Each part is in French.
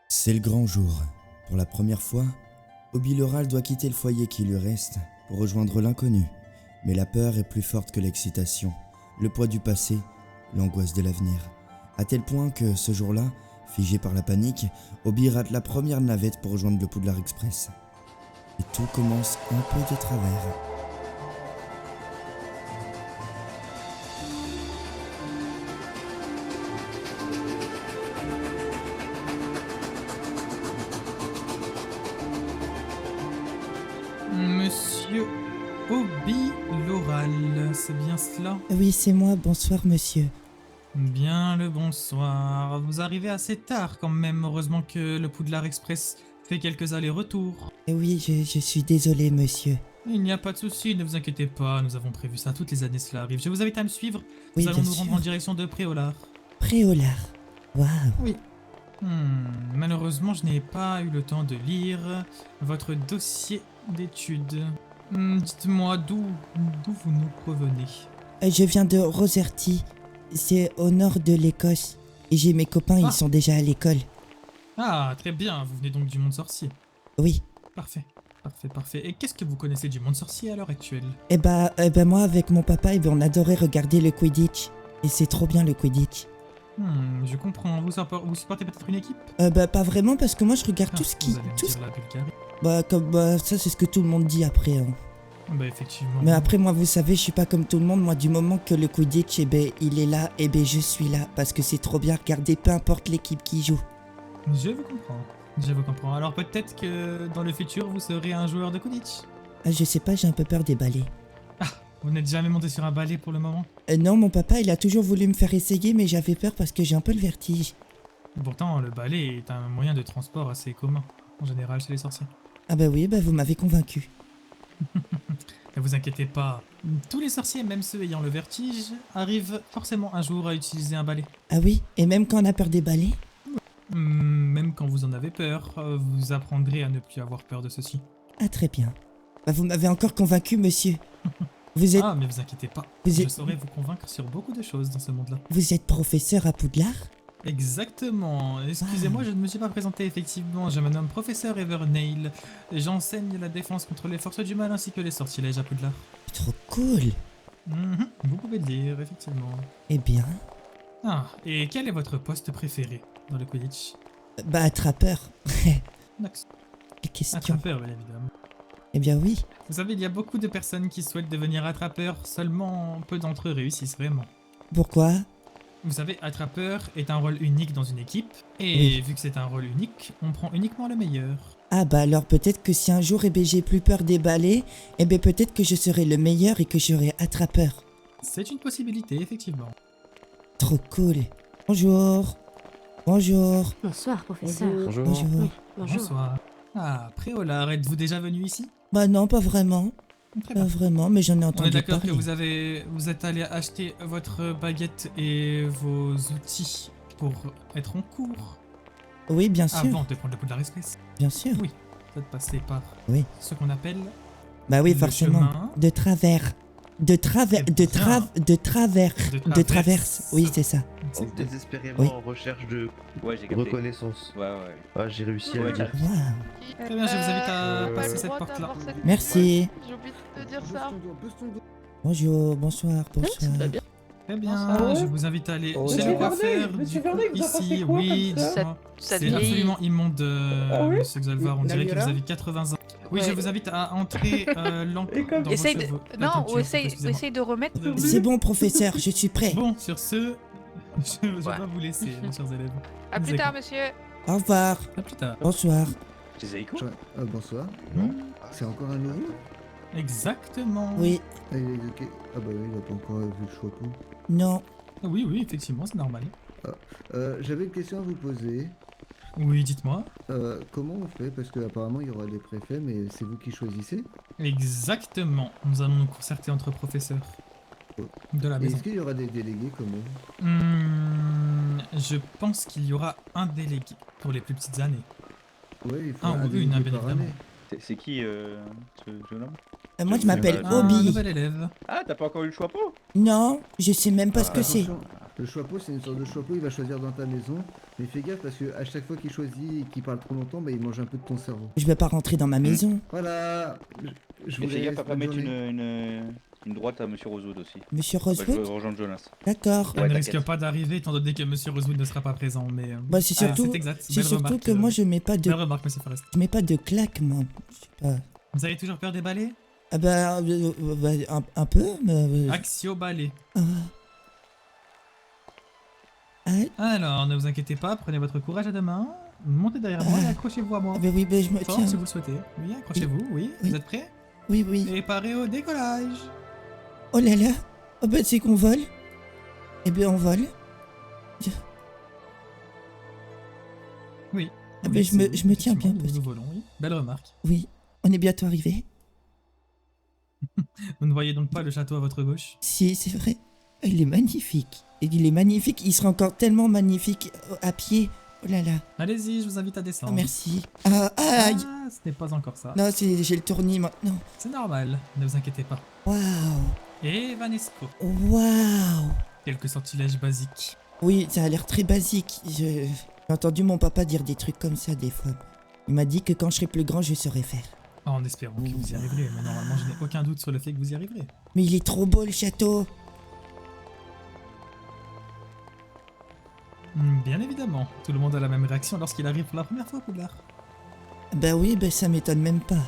C'est le grand jour. Pour la première fois, Obi Loral doit quitter le foyer qui lui reste pour rejoindre l'inconnu. Mais la peur est plus forte que l'excitation, le poids du passé, l'angoisse de l'avenir. À tel point que ce jour-là, figé par la panique, Obi rate la première navette pour rejoindre le Poudlard Express. Et tout commence un peu de travers. Monsieur Obi Loral, c'est bien cela? Oui, c'est moi, bonsoir monsieur. Bien le bonsoir. Vous arrivez assez tard quand même, heureusement que le Poudlard Express fait quelques allers-retours. Oui, je suis désolé monsieur. Il n'y a pas de souci, ne vous inquiétez pas, nous avons prévu ça, toutes les années cela arrive. Je vous invite à me suivre, Oui, nous allons bien nous rendre en sûr. direction de Préolard. Préolard. Waouh. Oui. Malheureusement, je n'ai pas eu le temps de lire votre dossier d'études. Dites-moi d'où vous nous provenez. Je viens de Roserty. C'est au nord de l'Écosse. Et j'ai mes copains, Ah. ils sont déjà à l'école. Ah, très bien, vous venez donc du monde sorcier. Oui. Parfait, parfait, parfait. Et qu'est-ce que vous connaissez du monde sorcier à l'heure actuelle? Moi avec mon papa, on adorait regarder le Quidditch. Et c'est trop bien le Quidditch. Je comprends. Vous supportez peut-être une équipe? Pas vraiment parce que moi je regarde tout ce qui... Vous allez me Tout ce... dire la Bulgarie. Ça c'est ce que tout le monde dit après. Hein. Bah effectivement. Mais après moi vous savez, je suis pas comme tout le monde. Moi du moment que le Quidditch, il est là, je suis là. Parce que c'est trop bien regarder peu importe l'équipe qui joue. Je vous comprends. Je vous comprends. Alors peut-être que dans le futur, vous serez un joueur de Quidditch. Je sais pas, j'ai un peu peur des balais. Vous n'êtes jamais monté sur un balai pour le moment? Non, mon papa, il a toujours voulu me faire essayer, mais j'avais peur parce que j'ai un peu le vertige. Pourtant, le balai est un moyen de transport assez commun, en général, chez les sorciers. Ah bah oui, vous m'avez convaincu. Ne vous inquiétez pas. Tous les sorciers, même ceux ayant le vertige, arrivent forcément un jour à utiliser un balai. Ah oui, et même quand on a peur des balais? Même quand vous en avez peur, vous apprendrez à ne plus avoir peur de ceci. Ah très bien. Vous m'avez encore convaincu, monsieur. Vous êtes, Ah, mais vous inquiétez pas. Vous Je êtes- saurai vous convaincre sur beaucoup de choses dans ce monde-là. vous êtes professeur à Poudlard? Exactement. Excusez-moi, je ne me suis pas présenté effectivement. Je me nomme professeur Evernail. J'enseigne la défense contre les forces du mal ainsi que les sortilèges à Poudlard. Trop cool. Vous pouvez le dire, effectivement. Eh bien, Ah, et quel est votre poste préféré dans le Quidditch? attrapeur. D'accord. Quelle question. Attrapeur, bien évidemment. Eh bien oui. Vous savez, il y a beaucoup de personnes qui souhaitent devenir attrapeurs, seulement peu d'entre eux réussissent vraiment. Pourquoi? Vous savez, attrapeur est un rôle unique dans une équipe, et Oui. vu que c'est un rôle unique, on prend uniquement le meilleur. Ah alors peut-être que si un jour j'ai plus peur des balais, peut-être que je serai le meilleur et que je serai attrapeur. C'est une possibilité, effectivement. Trop cool. Bonjour. Bonjour. Bonsoir, professeur. Bonjour. Bonjour. Oui, bonjour. Bonsoir. Ah, Préolard, êtes-vous déjà venu ici? Bah non, pas vraiment. Très Pas bien. vraiment, mais j'en ai On est entendu d'accord parler. que vous êtes allé acheter votre baguette et vos outils pour être en cours Oui, bien sûr. avant de prendre le Poudlard Express. Bien sûr. Oui. Vous êtes passé par Oui. ce qu'on appelle Bah oui, le forcément. chemin De travers. De travers. Eh De bien. travers. de De traverse. Oui, c'est ça. On est désespérément Oui. en recherche de Ouais, j'ai capté. reconnaissance. Ouais, ouais. Ah, j'ai réussi à Ouais, le dire. Waouh. Très bien, je vous invite à Euh, passer pas le cette porte-là. Merci. J'ai oublié de te dire ça. Bonjour, bonsoir, bonsoir. Ça va bien. Très bien, Bonsoir. Ah ouais je vous invite à aller Oh, chez Monsieur le coiffeur Verneuil, Monsieur du coup, Verneuil, vous en ici. pensez quoi Oui, comme ça dites-moi. Ça C'est vieillit. absolument immonde, Ah oui Monsieur Xalvar. On dirait que vous Nagara avez 80 ans. Oui, Ouais. je vous invite à entrer l'encre Et comme- dans Essaye vos de... cheveux. La Non, teinture, ou essaye excusez-moi. de remettre... C'est bon, professeur, je suis prêt. Bon, sur ce, je dois vous laisser, mes chers élèves. À plus tard, monsieur. Au revoir. À plus tard. Bonsoir. C'est Zaiko? Bonsoir. Hmm C'est encore un nouveau Exactement. Oui. Ah, il est ok. Ah bah oui, il a pas encore vu le chapeau. Non. Oui, oui, effectivement, c'est normal. J'avais une question à vous poser. Oui, dites-moi. Comment on fait? Parce que apparemment il y aura des préfets, mais c'est vous qui choisissez. Exactement. Nous allons nous concerter entre professeurs de la Et maison. est-ce qu'il y aura des délégués comment? Je pense qu'il y aura un délégué pour les plus petites années. Ouais, il faut Ah, un oui, délégué bien par évidemment. année. C'est qui ce jeune homme? Moi, je m'appelle Ah, Un Obi. nouvel élève. Ah, t'as pas encore eu le chapeau? Non, je sais même pas ce que c'est. Attention, Le choix-pot, c'est une sorte de choix-pot, il va choisir dans ta maison. Mais fais gaffe parce que à chaque fois qu'il choisit et qu'il parle trop longtemps, bah, il mange un peu de ton cerveau. Je vais pas rentrer dans ma maison. Voilà. Je Et vous fais gaffe laisse, à pas bonne mettre journée. une droite à Monsieur Rosewood aussi. Monsieur Bah, je veux Rosewood. rejoindre Jonas. D'accord. Ça Ouais, ne t'inquiète. risque pas d'arriver étant donné que Monsieur Rosewood ne sera pas présent, mais... Bah c'est surtout, c'est exact. c'est Belle surtout remarque, que moi je mets pas de, Belle remarque, Monsieur Forrest. je mets pas de claques moi. Je sais pas. Vous avez toujours peur des balais? Ah bah, un peu, mais. Axio balai. Ah. Ah, Alors, ne vous inquiétez pas, prenez votre courage à deux mains, montez derrière moi et accrochez-vous à moi. bah oui, bah je me Fort, tiens. si vous le souhaitez. Oui, accrochez-vous, oui. Oui. Vous êtes prêts? Oui, oui. Et parez au décollage. Oh là là. Oh bah c'est qu'on vole. Eh bien on vole. Oui. Ah Oui, bah, je me c'est- tiens bien, effectivement, parce Nous volons, oui. Belle remarque. Oui. On est bientôt arrivé. Vous ne voyez donc pas le château à votre gauche? Si, c'est vrai. Il est magnifique. Et il est magnifique. Il sera encore tellement magnifique à pied. Oh là là. Allez-y, je vous invite à Oh, descendre. merci. Ah, aïe. Ah, ce n'est pas encore ça. Non, j'ai le tournis maintenant. C'est normal, ne vous inquiétez pas. Waouh. Et Vanesco, Waouh. quelques sortilèges basiques. Oui, ça a l'air très basique. J'ai entendu mon papa dire des trucs comme ça des fois. Il m'a dit que quand je serai plus grand, je saurai faire. En espérant que vous y arriverez, mais normalement je n'ai aucun doute sur le fait que vous y arriverez. Mais il est trop beau le château. Bien évidemment, tout le monde a la même réaction lorsqu'il arrive pour la première fois, Poudlard. Bah oui, bah ça m'étonne même pas.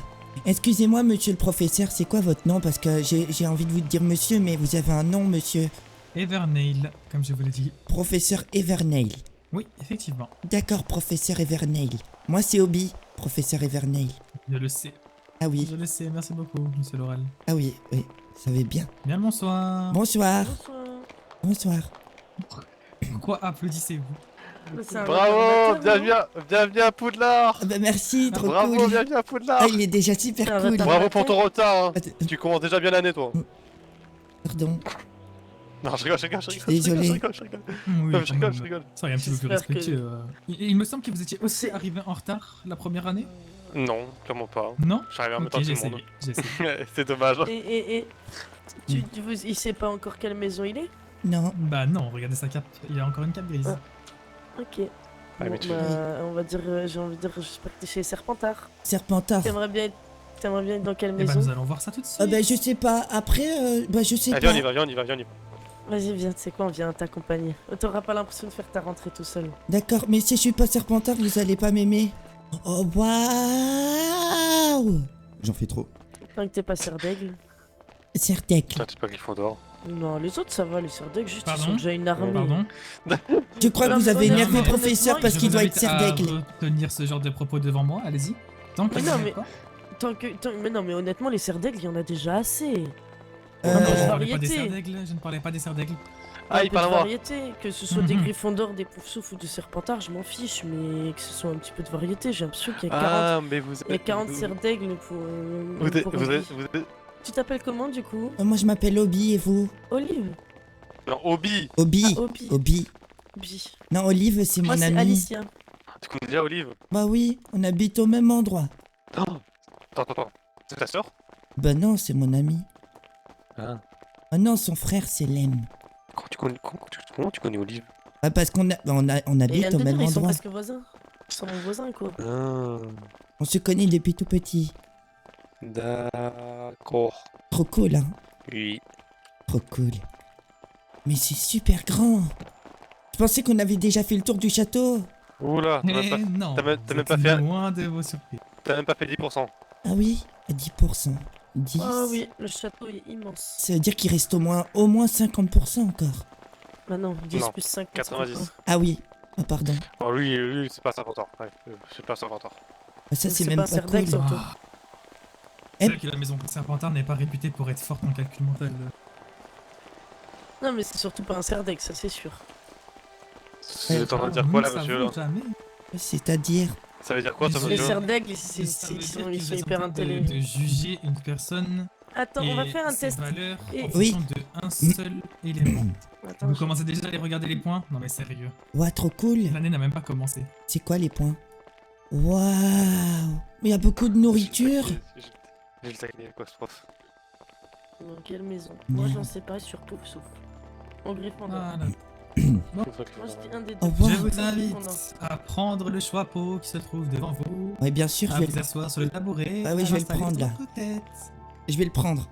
Excusez-moi, monsieur le professeur, c'est quoi votre nom? Parce que j'ai envie de vous dire monsieur, mais vous avez un nom, monsieur. Evernail, comme je vous l'ai dit. Professeur Evernail. Oui, effectivement, D'accord, professeur Evernail. Moi, c'est Obi, professeur Evernail. je le sais. Ah oui, Je le sais, merci beaucoup, monsieur Laurel. ah oui, oui, ça savez bien. Bien le bonsoir. Bonsoir, Bonsoir. bonsoir. Pourquoi applaudissez-vous? C'est un Bravo, retardataire, bienvenue à Poudlard. Ah bah merci, trop Bravo, cool. bienvenue à Poudlard. Ah, il est déjà super Un cool. retard. Bravo pour ton retard. Hein. Attends, Tu commences déjà bien l'année, toi. pardon, Non, je rigole. Désolé. Oui, Je rigole. Soyez un petit peu plus J'espère que- respectueux. Il me semble que vous étiez aussi arrivé en retard la première année. Non, clairement pas. Non? J'arrive en même temps Ok, que j'ai tout le monde. essayé. J'ai essayé. C'est dommage. Et il sait pas encore quelle maison il est? non. Bah non, regardez sa cape. Il a encore une cape grise. Ah. Ok. Ah, mais Bon, tu- bah, on va dire, j'ai envie de dire, j'espère que t'es chez Serpentard. Serpentard. T'aimerais bien être dans quelle Eh bah maison? nous allons voir ça tout de suite. Ah bah je sais pas, après, bah je sais Allez, pas. on y va, viens, on y va. Vas-y, viens, tu sais quoi, on vient t'accompagner. T'auras pas l'impression de faire ta rentrée tout seul. D'accord, mais si je suis pas Serpentard, vous allez pas m'aimer. Oh waouh. J'en fais trop. Tant que t'es pas Serdaigle. Certec. Putain, t'es pas Gryffondor. Non, les autres ça va, les Serdaigle, juste ils Pardon sont déjà une armée. Pardon? Je crois que vous avez Non, énervé mais le professeur honnêtement, parce Je qu'il vous doit être invite à Serdaigle. retenir ce genre de propos devant moi, allez-y. Tant que Mais vous non, n'avez mais- pas. Mais non, mais honnêtement, les Serdaigle, il y en a déjà assez. Euh, Non, mais je ne variété. parlais pas des serre-d'aigles, je ne parlais pas des serre-d'aigles. Ah, Un il peu parle de à moi. variété, que ce soit des Mhm. Gryffondor, des Poufsouffles ou des Serpentards, je m'en fiche, mais que ce soit un petit peu de variété. J'ai l'impression qu'il y a 40, Ah, mais vous il y a 40 vous- Serdaigle pour. Vous êtes- pour vous Obi. êtes- vous êtes- Tu t'appelles comment du coup? Moi je m'appelle Obi et vous? Olive. Non, Obi. Obi. Obi. Obi. Obi. Non, Olive c'est Moi mon c'est ami. Alicia. Tu connais déjà Olive? Bah oui, on habite au même endroit. Attends. C'est ta sœur? Bah non, c'est mon ami. Ah. Ah non, son frère c'est Lem. Comment tu connais Olive? Ah parce qu'on on Et il habite vient au de même dire, ils sont endroit. presque voisins. Ils sont voisins quoi. Ah, On se connaît depuis tout petit. d'accord. Trop cool, hein. Oui. Trop cool. Mais c'est super grand. Je pensais qu'on avait déjà fait le tour du château. Oula, Eh non, t'as même vous pas êtes fait un- loin de vos surprises. t'as même pas fait 10%. Ah oui, à 10%. 10. Oh oui, le château est immense. Ça veut dire qu'il reste au moins 50% encore. Bah non, 10 Non, plus 5. 90. Ah oui. Ah pardon. Oh, lui, c'est pas 50 ans. Ouais, c'est pas 50 ans. Ah, ça c'est C'est même pas pas Serdaigle, cool. surtout. Ah. Eh. C'est vrai que la maison Serpentard n'est pas réputée pour être forte en calcul mental. Non mais c'est surtout pas un Serdaigle, ça c'est sûr. C'est en train de dire quoi là, monsieur là? Jamais. C'est-à-dire. Ça veut dire quoi, ça, Mais Les monsieur? Serdaigle, Ça veut dire que ils vous sont êtes hyper en train intelligents. de juger une personne Attends, on va faire un ses test. valeurs Et- en Oui. fonction de un seul élément. Attends, Vous commencez déjà à aller regarder les points? Non mais sérieux. Ouah, trop cool. L'année n'a même pas commencé. C'est quoi les points? Waouh. Mais il y a beaucoup de nourriture. J'ai le taquiner, quoi, ce prof. dans quelle maison? Moi j'en sais pas, sur Poufsouffle. En Gryffondor. Voilà. Moi, je dis un des deux. Au revoir. Je vous On invite a- à prendre le chapeau qui se trouve devant vous, Oui, bien sûr, à je vais, vous asseoir sur le tabouret. Ah oui, à je vais le l'installer prendre, sur là. votre tête. je vais le prendre.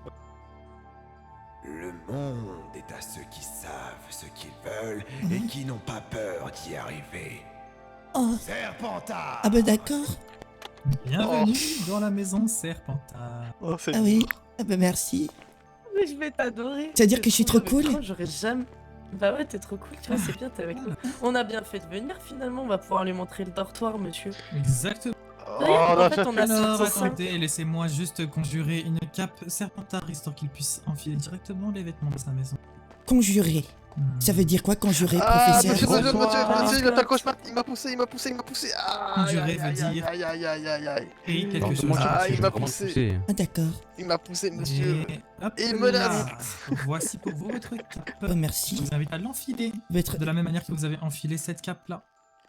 Le monde est à ceux qui savent ce qu'ils veulent et qui n'ont pas peur d'y arriver. Oh, Serpentard! ah bah d'accord. Bienvenue dans la maison Serpentard. Oh, c'est Ah oui, ah bah merci. Mais je vais t'adorer. C'est-à-dire T'es que je suis trop cool, cool? J'aurais jamais. Bah ouais, t'es trop cool, tu vois, c'est bien, t'es avec nous. On a bien fait de venir finalement, on va pouvoir lui montrer le dortoir, monsieur. Exactement. D'ailleurs, non, en fait, on a Alors, sorti ça. attendez, laissez-moi juste conjurer une cape Serpentard, histoire qu'il puisse enfiler directement les vêtements de sa maison. Conjurer. Ça veut dire quoi, conjurer, Ah, professeur? monsieur, il a fait le cauchemar. Il m'a poussé. Ah, Conjurer veut dire et quelque chose. Ah, il m'a poussé. Ah d'accord. Il m'a poussé, monsieur. Et hop Il là. menace. Voici pour vous votre cape. Oh, Je merci. vous invite à l'enfiler. Votre... De la même manière que vous avez enfilé cette cape-là.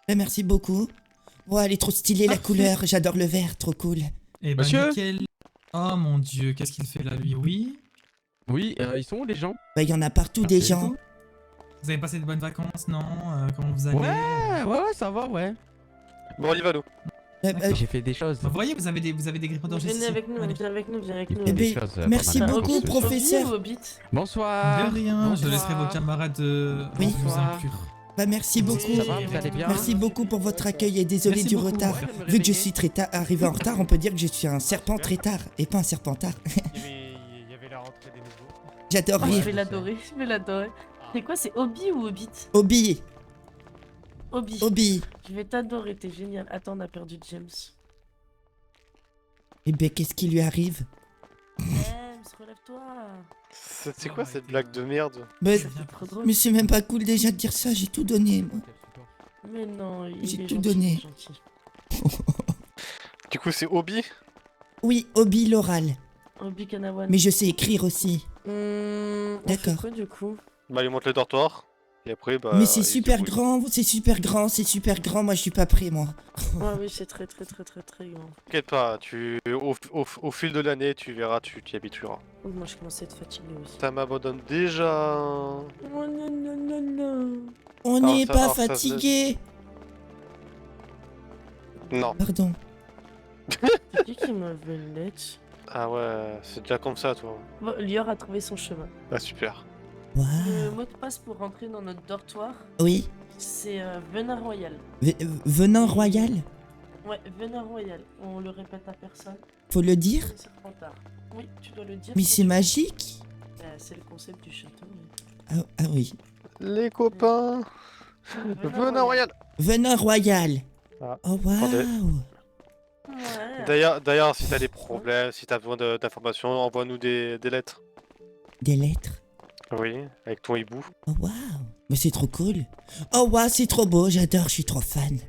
Bah, merci beaucoup. Ouais, elle est trop stylée, la Parfait. couleur. J'adore le vert, trop cool. Et ben Monsieur nickel. Oh mon dieu, qu'est-ce qu'il fait là, lui? Oui. Oui, ils sont où les gens? Bah, il y en a partout des C'est gens. tout. Vous avez passé de bonnes vacances, non? Comment vous allez? Ouais, ça va, ouais. Bon, on y va, nous. J'ai fait des choses. Vous voyez, vous avez des grippes d'orgie. Venez avec nous, Allez. viens avec nous, viens avec nous. Eh Des ben, choses, merci pendant les beaucoup, vacances. professeur. Hobbit ou Hobbit Bonsoir. De rien, je Bonsoir. laisserai vos camarades Oui. vous Bonsoir. inclure. Bah, merci beaucoup. Ça va, vous allez bien? Merci beaucoup pour votre accueil et désolé Merci du beaucoup. retard. Ouais, de me Vu que je réveiller. suis très tard, arrivé en retard, on peut dire que je suis un serpent très tard et pas un serpentard. Il y avait la rentrée des nouveaux. J'adore Oh, je rire. vais l'adorer, je vais l'adorer. C'est quoi, c'est Hobby ou Hobbit? Obi, Hobby. Obi. Je vais t'adorer, t'es génial. Attends, on a perdu James. Eh ben, qu'est-ce qui lui arrive? James, relève-toi. C'est quoi cette blague de merde? Bah, C'est trop drôle. mais c'est même pas cool déjà de dire ça, j'ai tout donné, moi. Mais non, il J'ai est tout gentil, donné. il est gentil. Du coup, c'est Obi? Oui, Obi l'oral. Hobby Kanawan. Mais je sais écrire aussi. On D'accord. fait quoi du coup? Bah, il monte le dortoir. Et après, bah. Mais c'est il super débrouille. grand, c'est super grand, c'est super grand. Moi, je suis pas prêt, moi. Ah oui, c'est très grand. T'inquiète pas, au fil de l'année, tu verras, tu t'y habitueras. Oh, moi, je commence à être fatigué aussi. Ça m'abandonne déjà. Oh non, non, non, non. On Alors, n'est ça- pas alors, ça se- fatigué. Non. Pardon. C'est qui m'avait une lettre? Ah ouais, c'est déjà comme ça, toi. Bon, Lior a trouvé son chemin. Ah, super. Waouh. Le mot de passe pour rentrer dans notre dortoir, Oui. c'est Venin Royal. Venin royal. Ouais, Venin Royal. On le répète à personne. Faut le dire. C'est Serpentard. Oui, tu dois le dire. Mais c'est magique. C'est le concept du château. Ah oui. Les copains. Venin Royal. Venin royal. Ah, Oh attendez. waouh. Ouais. D'ailleurs, si t'as des problèmes, si t'as besoin d'informations, envoie-nous des lettres. Des lettres. Oui, avec ton hibou. Oh waouh. Mais c'est trop cool. Oh waouh, c'est trop beau. J'adore. Je suis trop fan.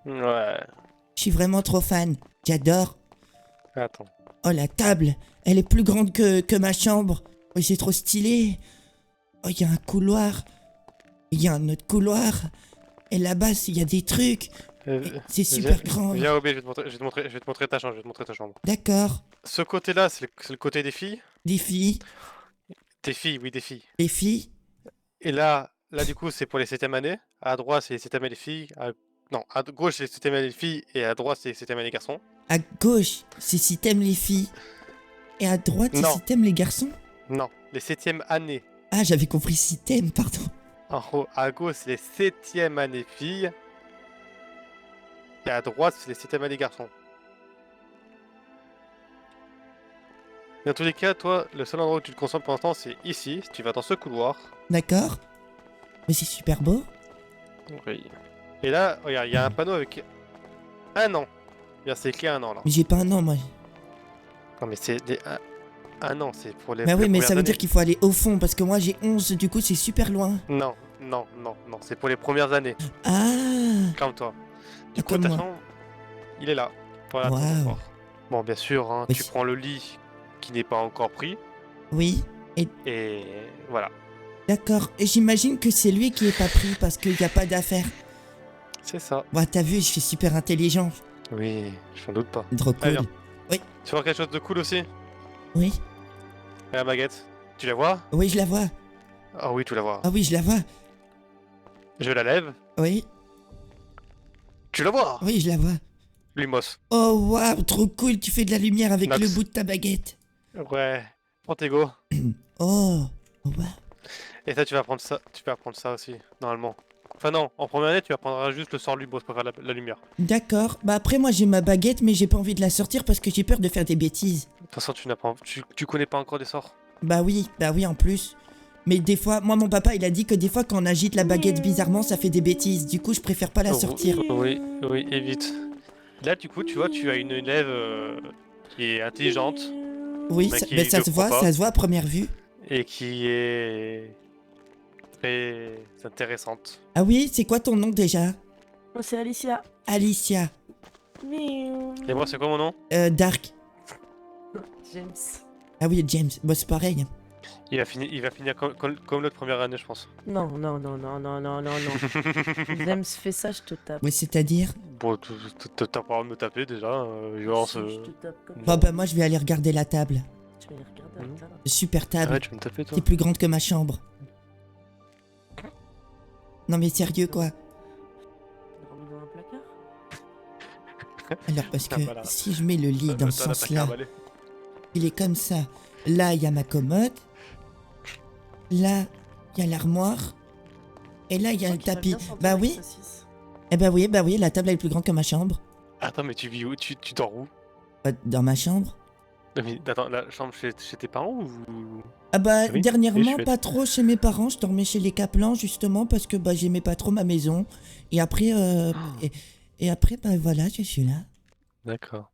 Ouais. Je suis vraiment trop fan. J'adore. Attends. Oh la table. Elle est plus grande que ma chambre. Oh c'est trop stylé. Oh il y a un couloir. Il y a un autre couloir. Et là-bas il y a des trucs. C'est super grand. Viens, Obé, je vais te montrer ta chambre. D'accord. Ce côté-là, c'est le côté des filles. Des filles. Des filles, oui, des filles. Les filles. Et là, du coup, c'est pour les 7e années. À droite, c'est les 7e années les filles. Non, à gauche, c'est les 7e années les filles. Et à droite, c'est les 7e années les garçons. À gauche, c'est si t'aimes les filles. Et à droite, c'est Non. si t'aimes les garçons. Non, les 7e années. Ah, j'avais compris si t'aimes, pardon. En haut, à gauche, c'est les 7e années filles. Et à droite, c'est les 7e années garçons. Dans tous les cas, toi, le seul endroit où tu te concentres pour l'instant, c'est ici. Tu vas dans ce couloir. D'accord. Mais c'est super beau. Oui. Et là, regarde, il y a un panneau avec un an. Bien, c'est écrit un an là. Mais j'ai pas un an, moi. Non, mais c'est un an, c'est pour les. Bah pour oui, les mais ça premières veut dire années. qu'il faut aller au fond, parce que moi j'ai 11, du coup c'est super loin. Non, c'est pour les premières années. Ah. Calme-toi. Du coup, Comme ta moi. chambre, il est là. Voilà, ton Waouh. confort. Bon, bien sûr, hein, Oui. tu prends le lit qui n'est pas encore pris. Oui. Et voilà. D'accord. Et j'imagine que c'est lui qui est pas pris parce qu'il n'y a pas d'affaires. C'est ça. Bah t'as vu, je suis super intelligent. Oui, je n'en doute pas. Trop Allez, cool. viens. Tu vois quelque chose de cool aussi? Oui. La baguette. Tu la vois? Oui, je la vois. Ah oui, tu la vois. Ah oui, je la vois. Je la lève. Oui, Tu la vois? oui, je la vois. Lumos. Oh waouh, trop cool, tu fais de la lumière avec Nox. le bout de ta baguette. Ouais. Prends tes go. Oh, oh waouh. Et ça, tu vas prendre ça. Tu vas prendre ça aussi, normalement. Enfin non, en première année, tu apprendras juste le sort Lumos pour faire la lumière. D'accord. Bah après, moi j'ai ma baguette, mais j'ai pas envie de la sortir parce que j'ai peur de faire des bêtises. De toute façon, tu connais pas encore des sorts. Bah oui, en plus. Mais des fois, moi mon papa il a dit que des fois quand on agite la baguette bizarrement ça fait des bêtises. Du coup je préfère pas la sortir. Oui, évite. Là, du coup, tu vois, tu as une élève qui est intelligente Oui, mais ça, qui bah, ça le se prend voit, pas. ça se voit à première vue. Et qui est très intéressante. Ah oui, c'est quoi ton nom déjà? Oh, c'est Alicia. Alicia. Miaou. Et moi, c'est quoi mon nom? Dark. James. Ah oui, James. Bah c'est pareil. Il va finir comme l'autre première année, je pense. Non. James, fais ça, je te tape. Ouais, c'est-à-dire? Bon, t'as pas le droit de me taper déjà. Genre, Si, je te tape comme Bon bah moi je vais aller regarder la table. Tu vas les regarder avec ça. Super table. Ouais, tu vas me taper, toi. C'est plus grande que ma chambre. Non mais sérieux quoi. Remis dans un placard. Alors parce que Ah, voilà. si je mets le lit dans ce T'as sens-là, qu'à avaler. il est comme ça. Là il y a ma commode. Là il y a l'armoire. Et là il y a le tapis. Bah oui. Eh bah oui, la table elle est plus grande que ma chambre. Attends, mais tu vis où? Tu dors où? Dans ma chambre. Non, mais attends, la chambre chez tes parents ou... Ah bah Oui, dernièrement oui, pas trop chez mes parents, je dormais chez les Kaplan justement parce que bah j'aimais pas trop ma maison. Et après et après bah voilà, je suis là. D'accord.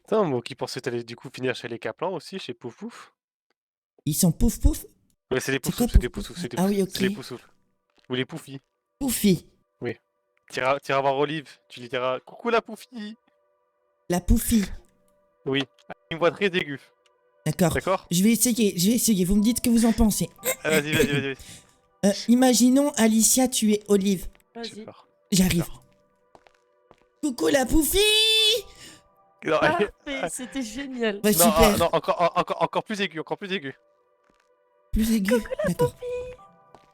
Putain, moi qui pensais que t'allais du coup finir chez les Kaplan aussi, chez Pouf Pouf. Ils sont pouf pouf, Ouais, c'est des C'est Pouf quoi Pouf, c'est des Pouf Pouf Pouf c'est des Ah oui, Pouf- c'est ok. les Pouf Pouf. Ou les Poufis. Poufi, T'iras voir Olive, tu lui diras « Coucou la Poufie !» la Poufi. Oui, une voix très aiguë. D'accord. D'accord? Je vais essayer, vous me dites ce que vous en pensez. Ah, vas-y. Imaginons Alicia tuer Olive. J'ai Vas-y. peur. J'arrive. Coucou la Poufi. Non, Parfait, c'était génial. Ouais, super. non, encore plus aigu, Plus aigu. D'accord.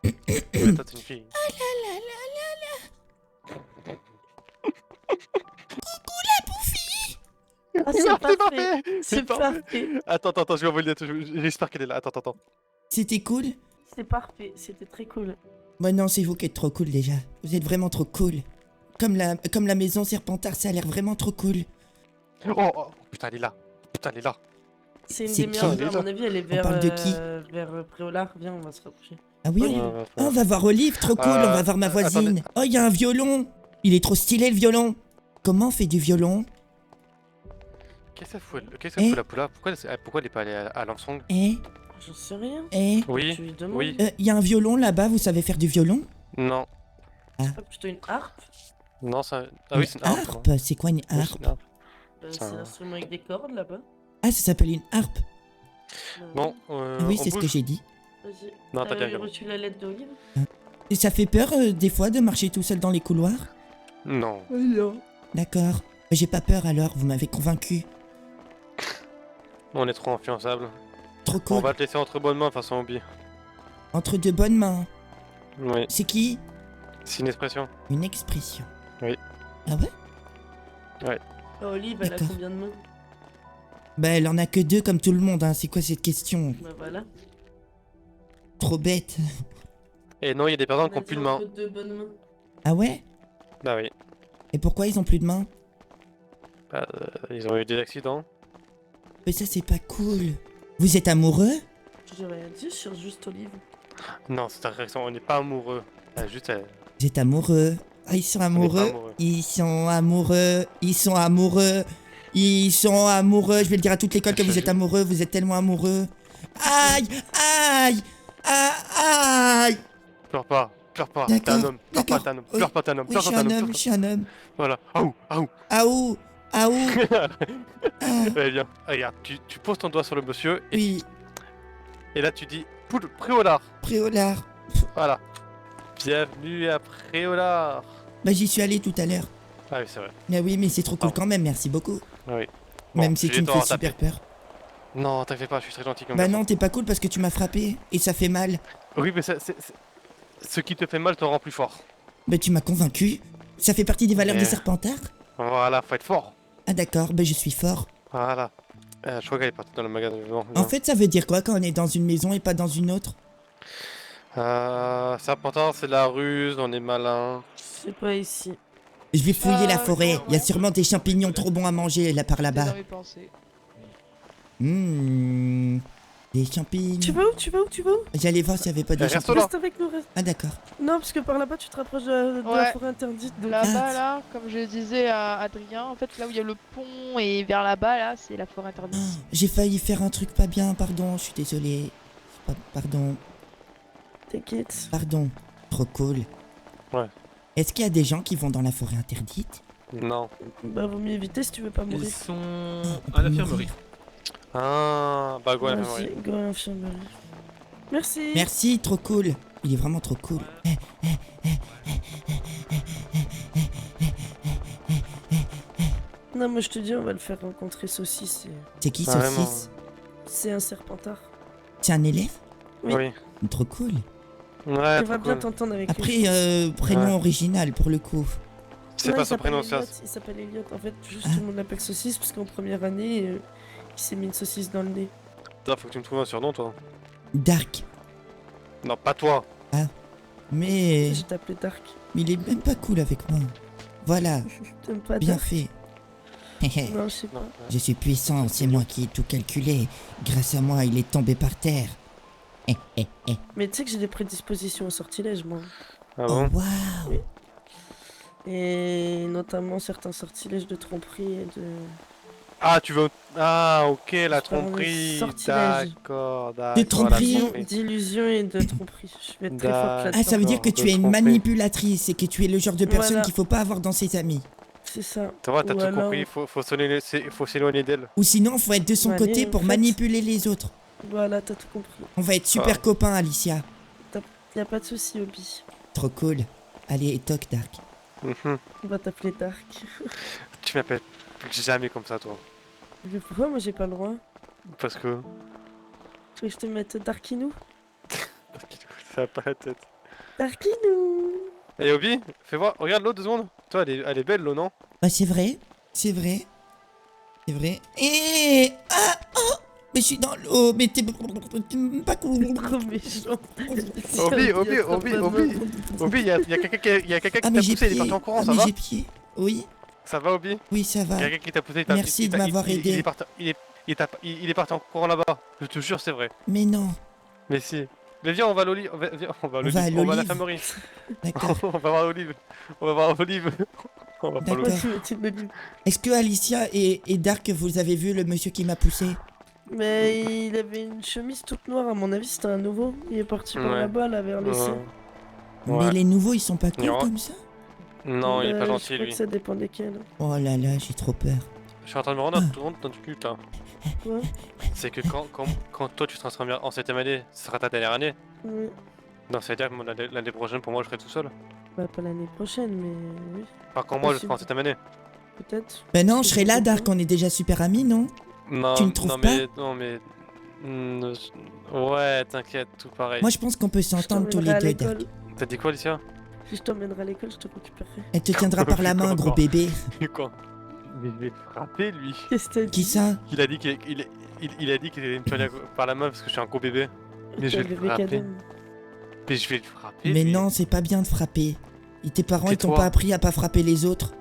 Ouais, toi, t'es une fille. Ah, c'est parfait. C'est parfait. Attends, je vais envoyer j'espère qu'elle est là. Attends. C'était cool. C'est parfait. C'était très cool. Bah non, c'est vous qui êtes trop cool déjà. Vous êtes vraiment trop cool. Comme la maison Serpentard, ça a l'air vraiment trop cool. Oh, putain, elle est là. C'est une C'est des meilleures, qui à mon avis, elle est vers, parle de qui vers Préolard. Viens, on va se rapprocher. Ah oui, Olive. Oh, on va voir Olive, trop cool, on va voir ma voisine. Oh, il y a un violon. Il est trop stylé le violon. Comment on fait du violon? Qu'est-ce que ça fout Eh la poula? Pourquoi elle est pas allée à Langsong? J'en sais rien. Oui, Tu lui demandes. oui. Il y a un violon là-bas, vous savez faire du violon? Non, C'est pas plutôt une harpe. non, ça... Ah oui, c'est une harpe. pardon. harpe, c'est quoi une Oui, c'est harpe? une harpe. C'est un instrument avec des cordes là-bas. Ah, ça s'appelle une harpe. Bon, Ah oui, on c'est ce que bouge. j'ai dit. Vas-y. Non, t'as bien reçu la lettre d'Olive? Et ça fait peur des fois de marcher tout seul dans les couloirs? Non. D'accord. J'ai pas peur alors, vous m'avez convaincu. On est trop influençables. Trop On cool. va te laisser entre bonnes mains façon Obi. Entre de bonnes mains. Oui, C'est qui? c'est une expression. Une expression. Oui. Ah ouais? Olive, elle a D'accord. combien de mains? Bah elle en a que deux comme tout le monde, hein. C'est quoi cette question? Bah voilà. Trop bête. Et non, il y a des personnes On qui a ont plus dit de mains. entre deux bonnes mains. Ah ouais? Bah oui. Et pourquoi ils ont plus de mains? Bah, ils ont eu des accidents. Mais ça c'est pas cool. Vous êtes amoureux? J'ai rien dit sur juste Olive. Non, c'est ta réaction, on n'est pas amoureux. Juste, Vous êtes amoureux. Ah ils sont amoureux. amoureux. Ils sont amoureux. Ils sont amoureux. Ils sont amoureux. Je vais le dire à toute l'école que vous êtes amoureux. Vous êtes tellement amoureux. Aïe! Aïe! Aïe! Pleure pas, t'es un D'accord, homme. Pleure pas, t'es un homme. oui, Pleure pas, t'es un homme. Oui, Pleure je pas, suis t'es un un homme. homme, je suis un homme. Voilà. Aou. Aou! Aou! Ah, Allez, viens. Regarde, tu poses ton doigt sur le monsieur et, oui, et là tu dis Préolard. Préolard. Voilà. Bienvenue à Préolard. Bah j'y suis allé tout à l'heure. Ah oui, c'est vrai. Mais oui, mais c'est trop cool Ah. quand même, merci beaucoup. Ah oui. Bon, Même si je tu vais me t'en fais taper. super peur. Non, t'inquiète pas, je suis très gentil comme Bah garçon. non, t'es pas cool parce que tu m'as frappé et ça fait mal. Oui, mais Ce qui te fait mal te rend plus fort. Bah tu m'as convaincu. Ça fait partie des valeurs des Serpentards? Voilà, faut être fort. Ah d'accord, bah je suis fort. Voilà. Je crois qu'elle est partie dans le magasin. Non, En non. fait, ça veut dire quoi quand on est dans une maison et pas dans une autre? Serpentard, c'est de la ruse, on est malin. C'est pas ici. Je vais fouiller la Ah, forêt. non, Il y a ouais. sûrement des champignons trop bons à manger là par C'est là-bas. dans mes pensées. Des champignons. Tu vas où? Tu vas où? Tu vas où? J'allais voir s'il y avait pas des Reste champignons. là. Reste avec nous, reste. Ah d'accord. Non, parce que par là-bas, tu te rapproches de la Ouais. forêt interdite. Donc... Là-bas, là, comme je disais à Adrien, en fait, là où il y a le pont et vers là-bas, là, c'est la forêt interdite. J'ai failli faire un truc pas bien, pardon, je suis désolé. Pardon, T'inquiète. pardon. Trop cool. Ouais. Est-ce qu'il y a des gens qui vont dans la forêt interdite? Non. Bah, vaut mieux éviter si tu veux pas Ils mourir. sont Ah, à l'infirmerie. Ah, bah quoi, Vas-y, go à l'infirmerie. Merci. Merci, trop cool. Il est vraiment trop cool. Non, moi je te dis, on va le faire rencontrer Saucisse. C'est qui Vraiment. Saucisse? C'est un serpentard. C'est un élève? Oui. Oui. Trop cool. Ouais, Il va trop bien cool. t'entendre avec Après, lui. prénom Ouais. original pour le coup. C'est Non, pas il son s'appelle prénom, ça. Elliot, il s'appelle Elliot. En fait, juste Ah. tout le monde l'appelle Saucisse parce qu'en première année, il s'est mis une saucisse dans le nez. Putain, faut que tu me trouves un surnom, toi. Dark. Non, pas toi. Mais Je t'appelais Dark. il est même pas cool avec moi. Voilà, T'aimes pas bien Dark? fait. Non, je sais pas. Je suis puissant, c'est moi qui ai tout calculé. Grâce à moi, il est tombé par terre. Mais tu sais que j'ai des prédispositions au sortilège, moi. Ah Oh bon? waouh. Et notamment certains sortilèges de tromperie et de... Ah, tu veux. Ah, ok, la Je parle de tromperie. sortilège. D'accord, d'accord. De tromperie. la tromperie. D'illusion et de tromperie. Je vais être très forte D'accord. là-dedans. Ah, ça veut dire que tu es une Tromper. manipulatrice et que tu es le genre de personne Voilà. qu'il faut pas avoir dans ses amis. C'est ça. Ça va, t'as Ou tout alors- compris, faut s'éloigner d'elle. Ou sinon, faut être de son Ouais, côté allez, pour en fait. manipuler les autres. Voilà, t'as tout compris. On va être super Ah. copains, Alicia. Y a pas de souci, Obi. Trop cool. Allez, toc, Dark. Mhm. On va t'appeler Dark. Tu m'appelles jamais comme ça, toi. Mais pourquoi moi j'ai pas le droit? Parce que. Tu veux que je te mette Darkinou? Ça a pas la tête. Darkinou! Et Obi, fais voir, regarde l'eau 2 secondes. Toi, elle est belle, l'eau, non? Bah, c'est vrai. C'est vrai. C'est vrai. Et ah, oh, mais je suis dans l'eau. Mais t'es pas cool. Trop méchant. Obi, y a quelqu'un qui Ah, t'a mais j'ai poussé, il est pied. parti en courant, Ah, ça mais va? j'ai pied. Oui, Ça va, Obi? oui, ça va. Y a quelqu'un qui t'a poussé, Merci de m'avoir aidé. Il est parti en courant là-bas. Je te jure, c'est vrai. Mais non. Mais si. Mais viens, on va à l'olive. Viens, on va à On va à l'olive. On va à l'olive. l'infirmerie. D'accord. On va voir l'olive. On va voir l'olive. On va voir D'accord. l'olive. Est-ce que Alicia et Dark, vous avez vu le monsieur qui m'a poussé? Mais il avait une chemise toute noire, à mon avis c'était un nouveau. Il est parti par Ouais. là-bas, là, vers l'essai. Mais Ouais. les nouveaux, ils sont pas cool Non. comme ça? Non, il est pas Je gentil, crois lui. que ça dépend desquels. Oh là là, j'ai trop peur. Je suis en train de me rendre compte d'un truc là. Quoi? C'est que quand toi tu te transformes en 7ème année, ce sera ta dernière année. Oui. Donc ça veut dire que l'année prochaine, pour moi, je serai tout seul. Bah, pas l'année prochaine, mais oui, Enfin, quand moi je serai en 7ème année. peut-être. Ben non, Parce je que serai là, j'ai Dark, compris. on est déjà super amis, non? Non, Tu ne trouves non, mais, non, mais. Ouais, t'inquiète, tout pareil. Moi, je pense qu'on peut s'entendre tous les t'emmènerai à deux, Dark. l'école. T'as dit quoi, Alicia? Si je t'emmènerai à l'école, je te récupérerai. Elle te tiendra par la main, gros bébé. Quoi? Mais je vais le frapper, lui. Qu'est-ce que t'as dit? Qui ça? Il a dit qu'il allait me tenir par la main parce que je suis un gros bébé. Mais je vais le Bébé frapper. Kadem. Mais je vais le frapper. Mais lui. non, c'est pas bien de frapper. Et tes parents, ils t'ont Tais-toi. pas appris à pas frapper les autres.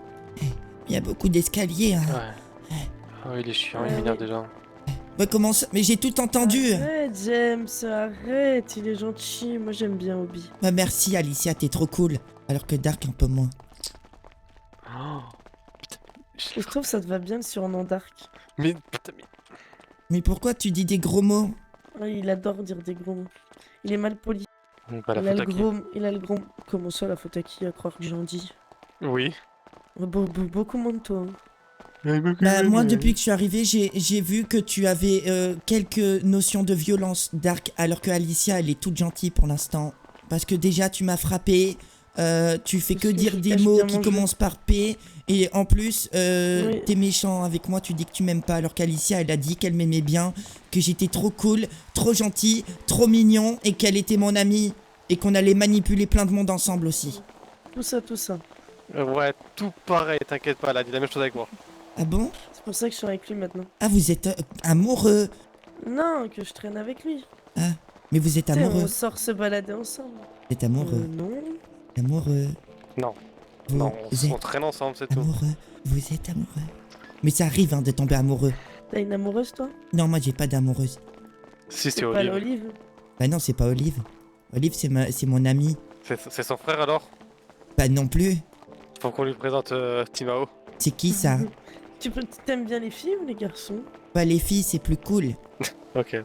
Il y a beaucoup d'escaliers, hein. Ouais. Oh, il est chiant, il Ouais, m'énerve oui. déjà. Ouais, comment ça? Mais j'ai tout entendu. Arrête, James, arrête, il est gentil. Moi, j'aime bien Obi. Bah, merci, Alicia, t'es trop cool. Alors que Dark, un peu moins. Oh, Et je trouve que ça te va bien le surnom Dark. mais putain, mais. Mais pourquoi tu dis des gros mots? Ouais, il adore dire des gros mots. Il est mal poli. Pas la Il a faute le à qui? gros. Il a le gros. Comment ça, la faute à qui? À croire que j'en dis. Oui. Beaucoup moins de toi. hein. Bah, moi, depuis que je suis arrivé, j'ai vu que tu avais quelques notions de violence, Dark, alors que Alicia, elle est toute gentille pour l'instant. Parce que déjà, tu m'as frappé, tu fais Parce que que dire je des cache mots bien qui mon jeu. commencent par P, et en plus, Oui. t'es méchant avec moi, tu dis que tu m'aimes pas, alors qu'Alicia, elle a dit qu'elle m'aimait bien, que j'étais trop cool, trop gentil, trop mignon, et qu'elle était mon amie. Et qu'on allait manipuler plein de monde ensemble aussi. Tout ça, tout ça. Ouais, tout pareil, t'inquiète pas, elle a dit la même chose avec moi. Ah bon? C'est pour ça que je suis avec lui maintenant. Ah, vous êtes amoureux. Non, que je traîne avec lui. Ah, mais vous êtes Tu sais, amoureux. on sort se balader ensemble. Vous êtes amoureux. Non. Amoureux. Non. Vous Non, êtes on traîne ensemble, c'est tout. amoureux. Vous êtes amoureux. Mais ça arrive hein, de tomber amoureux. T'as une amoureuse, toi? Non, moi j'ai pas d'amoureuse. Si, c'est C'est pas Olive. l'Olive. Bah non, c'est pas Olive. Olive, c'est mon ami. C'est son frère alors? Pas non plus. Faut qu'on lui présente Timao. C'est qui ça? T'aimes bien les filles ou les garçons? Bah les filles, c'est plus cool. Ok.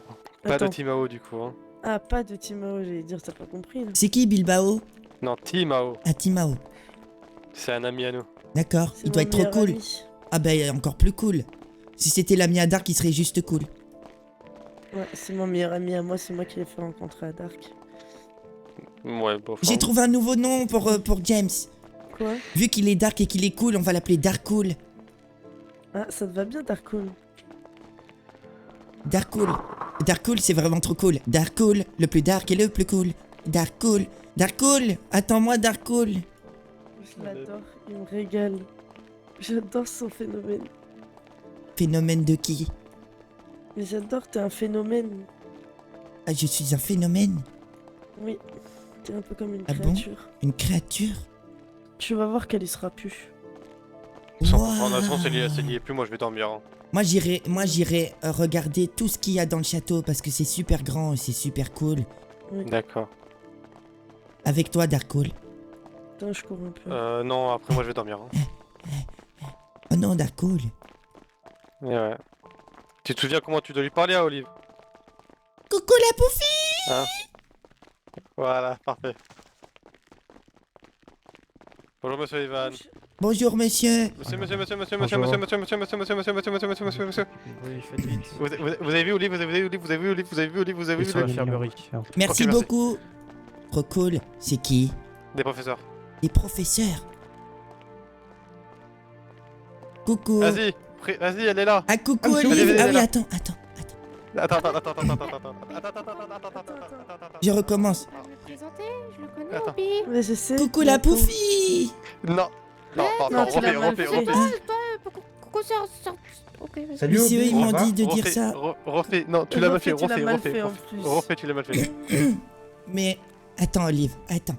Pas Attends. de Timao du coup. Hein. Ah, pas de Timao, j'allais dire, t'as pas compris là. C'est qui Bilbao? Non, Timao. Ah, Timao. C'est un ami à nous. D'accord, C'est il doit mon être trop meilleur cool. ami. Ah bah encore plus cool. Si c'était l'ami à Dark, il serait juste cool. Ouais, c'est mon meilleur ami à moi, c'est moi qui l'ai fait rencontrer à Dark. Ouais, bon. J'ai trouvé un nouveau nom pour James. Quoi? Vu qu'il est dark et qu'il est cool, on va l'appeler Darkcool. Ah, ça te va bien, Darkcool. Darkcool. Darkcool, c'est vraiment trop cool. Darkcool, le plus dark et le plus cool. Darkcool. Darkcool, attends-moi Darkcool. Je l'adore, il me régale. J'adore son phénomène. Phénomène de qui? Mais j'adore, t'es un phénomène. Ah, je suis un phénomène. Oui, t'es un peu comme une Ah bon? créature. Une créature. Tu vas voir qu'elle y sera plus. Sans Waouh. fondation, c'est lié plus, moi je vais dormir. Hein. Moi j'irai regarder tout ce qu'il y a dans le château parce que c'est super grand et c'est super cool. Oui. D'accord. Avec toi Darkcool. Attends, je cours un peu. Non, après moi je vais dormir. Hein. Oh non Darkcool. Et ouais. Tu te souviens comment tu dois lui parler à Olive? Coucou la Poufie. Hein? Voilà, parfait. Bonjour monsieur Ivan. Bonjour monsieur. Monsieur. Oui, faites vite. Vous avez vu Olive, vous avez vu Olive. Sur l'infirmerie. Merci Ok, merci. beaucoup. Trop cool. C'est qui? Des professeurs. Les professeurs. Coucou. Vas-y, elle est là. Ah coucou Ah, monsieur, Olive. allez, Ah allez, oui, là. attends. Je recommence. Je vais me présenter, je le connais, Attends. Obi. Mais je sais. Coucou la Poufie. Non, Non, tu l'as mal fait. Coucou, sœur. Ok, vas-y. Salut, Monsieur, Obi, ils m'ont au revoir. dit de dire ça. Refais, non, tu l'as mal fait, Tu l'as mal refais. fait en plus. Refais, tu l'as mal fait. Mais attends Olive, attends.